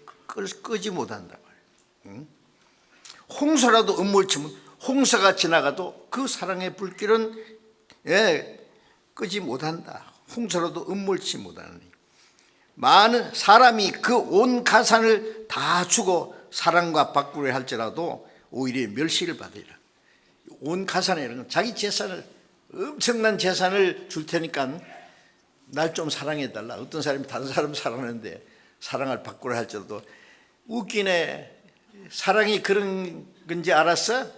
끄지 못한다 말이에요. 홍수라도 음몰치면 홍수가 지나가도 그 사랑의 불길은 끄지 못한다. 홍수라도 음몰치 못하니 많은 사람이 그 온 가산을 다 주고 사랑과 바꾸려 할지라도 오히려 멸시를 받으리라. 온 가산이라는 건 자기 재산을 엄청난 재산을 줄 테니까 날 좀 사랑해달라. 어떤 사람이 다른 사람 사랑하는데 사랑을 바꾸려 할지라도 웃기네. 사랑이 그런 건지 알았어?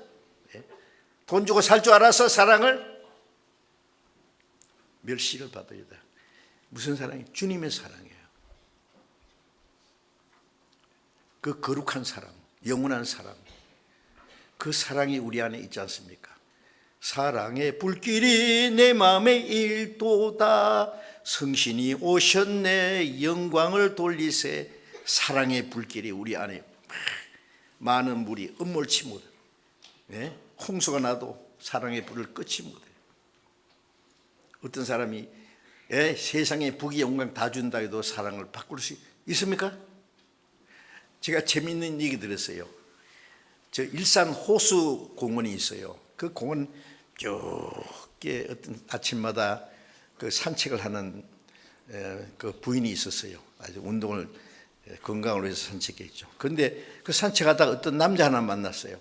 돈 주고 살 줄 알았어? 사랑을? 멸시를 받아야 돼. 무슨 사랑이? 주님의 사랑이에요. 그 거룩한 사랑, 영원한 사랑, 그 사랑이 우리 안에 있지 않습니까? 사랑의 불길이 내 마음에 일도다. 성신이 오셨네 영광을 돌리세. 사랑의 불길이 우리 안에 많은 물이 음몰치 못해. 예? 홍수가 나도 사랑의 불을 끄지 못해. 어떤 사람이 세상에 부귀 영광 다 준다 해도 사랑을 바꿀 수 있습니까? 제가 재미있는 얘기 들었어요. 저 일산 호수 공원이 있어요. 그 공원 쭉 어떤 아침마다 그 산책을 하는 그 부인이 있었어요. 아주 운동을 건강을 위해서 산책했죠. 그런데 그 산책하다가 어떤 남자 하나 만났어요.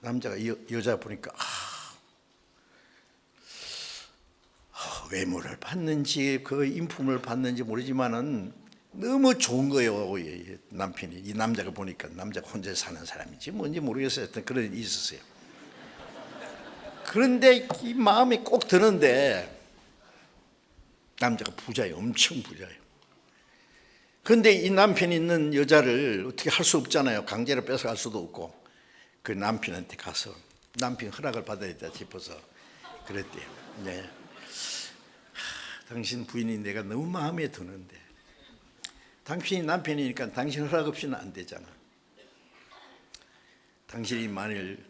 남자가 여자 보니까 외모를 봤는지 그 인품을 봤는지 모르지만은 너무 좋은 거예요. 남편이. 이 남자가 보니까 남자가 혼자 사는 사람인지 뭔지 모르겠어요. 하여튼 그런 일이 있었어요. 그런데 이 마음이 꼭 드는데 남자가 부자예요. 엄청 부자예요. 그런데 이 남편이 있는 여자를 어떻게 할 수 없잖아요. 강제로 뺏어갈 수도 없고 그 남편한테 가서 남편 허락을 받아야 돼 싶어서 그랬대요. 네. 당신 부인이 내가 너무 마음에 드는데 당신이 남편이니까 당신 허락 없이는 안 되잖아. 당신이 만일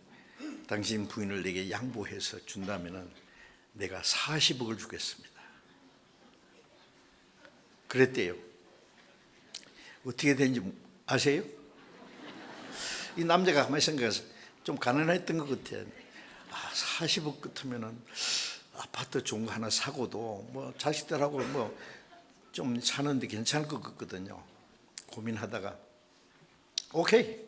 당신 부인을 내게 양보해서 준다면 내가 40억을 주겠습니다. 그랬대요. 어떻게 된지 아세요? 이 남자가 가만히 생각해서 좀 가난했던 것 같아요. 40억 같으면은 아파트 좋은 거 하나 사고도 뭐 자식들하고 뭐 좀 사는데 괜찮을 것 같거든요. 고민하다가 오케이.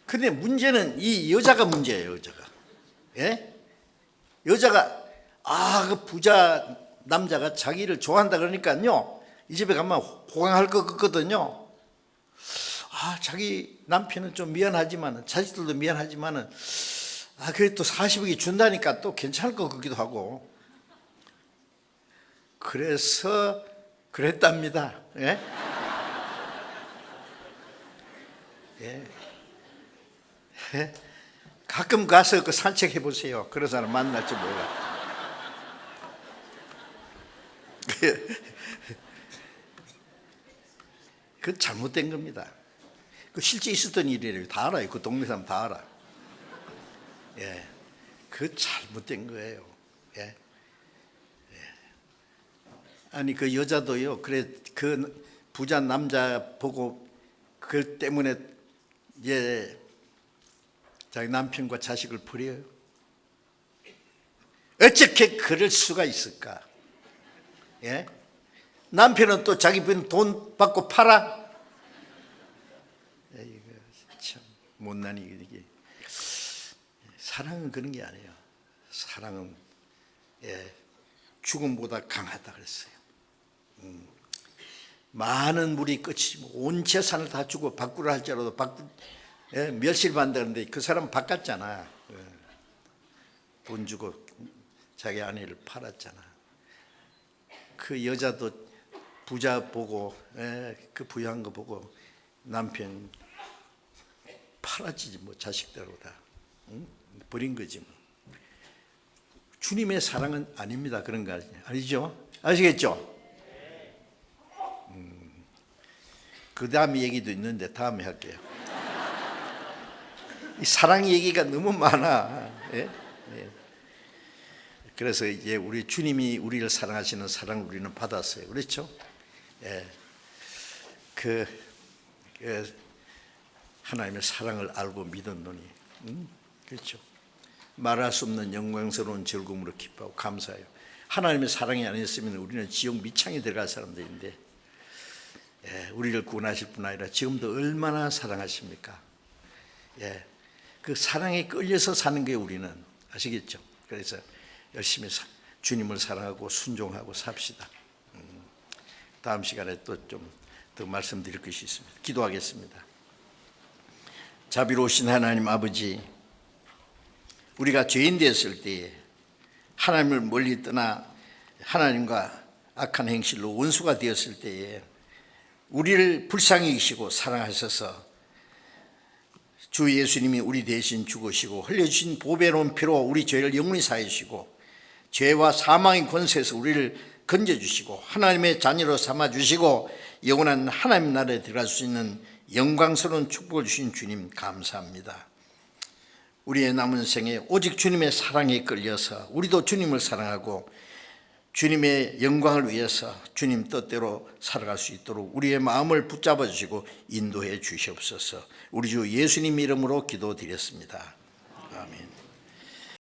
근데 문제는 이 여자가 문제예요. 여자가. 예? 여자가 그 부자 남자가 자기를 좋아한다 그러니까요. 이 집에 가면 호강할 것 같거든요. 자기 남편은 좀 미안하지만 자식들도 미안하지만은 그래도 40억이 준다니까 또 괜찮을 것 같기도 하고. 그래서 그랬답니다. 예? 예. 예? 가끔 가서 그 산책해 보세요. 그런 사람 만날지 몰라. 그 잘못된 겁니다. 그 실제 있었던 일이래요. 다 알아요. 그 동네 사람 다 알아. 예, 그 잘못된 거예요. 예. 아니 그 여자도요. 그래 그 부자 남자 보고 그 때문에 자기 남편과 자식을 버려요. 어떻게 그럴 수가 있을까? 예? 남편은 또 자기 부인 돈 받고 팔아? 이거 참 못난 이게. 사랑은 그런 게 아니에요. 사랑은 죽음보다 강하다 그랬어요. 많은 물이 끝이 온 재산을 다 주고 바꾸라 할지라도 멸실받는다는데 그 사람은 바꿨잖아. 돈 주고 자기 아내를 팔았잖아. 그 여자도 부자 보고 그 부유한 거 보고 남편 팔았지 뭐 자식들하고 다 버린 거지 뭐. 주님의 사랑은 아닙니다. 그런 거 아니죠? 아시겠죠? 그 다음 얘기도 있는데 다음에 할게요. 이 사랑 얘기가 너무 많아. 예? 예. 그래서 이제 우리 주님이 우리를 사랑하시는 사랑을 우리는 받았어요. 그렇죠? 예. 하나님의 사랑을 알고 믿었노니, 그렇죠? 말할 수 없는 영광스러운 즐거움으로 기뻐하고 감사해요. 하나님의 사랑이 아니었으면 우리는 지옥 밑창에 들어갈 사람들인데, 우리를 구원하실 뿐 아니라 지금도 얼마나 사랑하십니까? 그 사랑에 끌려서 사는 게 우리는 아시겠죠? 그래서 열심히 주님을 사랑하고 순종하고 삽시다. 다음 시간에 또 좀 더 말씀드릴 것이 있습니다. 기도하겠습니다. 자비로우신 하나님 아버지, 우리가 죄인 되었을 때에 하나님을 멀리 떠나 하나님과 악한 행실로 원수가 되었을 때에 우리를 불쌍히 여기시고 사랑하셔서 주 예수님이 우리 대신 죽으시고 흘려주신 보배로운 피로 우리 죄를 영원히 사하시고 죄와 사망의 권세에서 우리를 건져주시고 하나님의 자녀로 삼아주시고 영원한 하나님 나라에 들어갈 수 있는 영광스러운 축복을 주신 주님 감사합니다. 우리의 남은 생에 오직 주님의 사랑에 끌려서 우리도 주님을 사랑하고 주님의 영광을 위해서 주님 뜻대로 살아갈 수 있도록 우리의 마음을 붙잡아 주시고 인도해 주시옵소서. 우리 주 예수님 이름으로 기도드렸습니다. 아멘.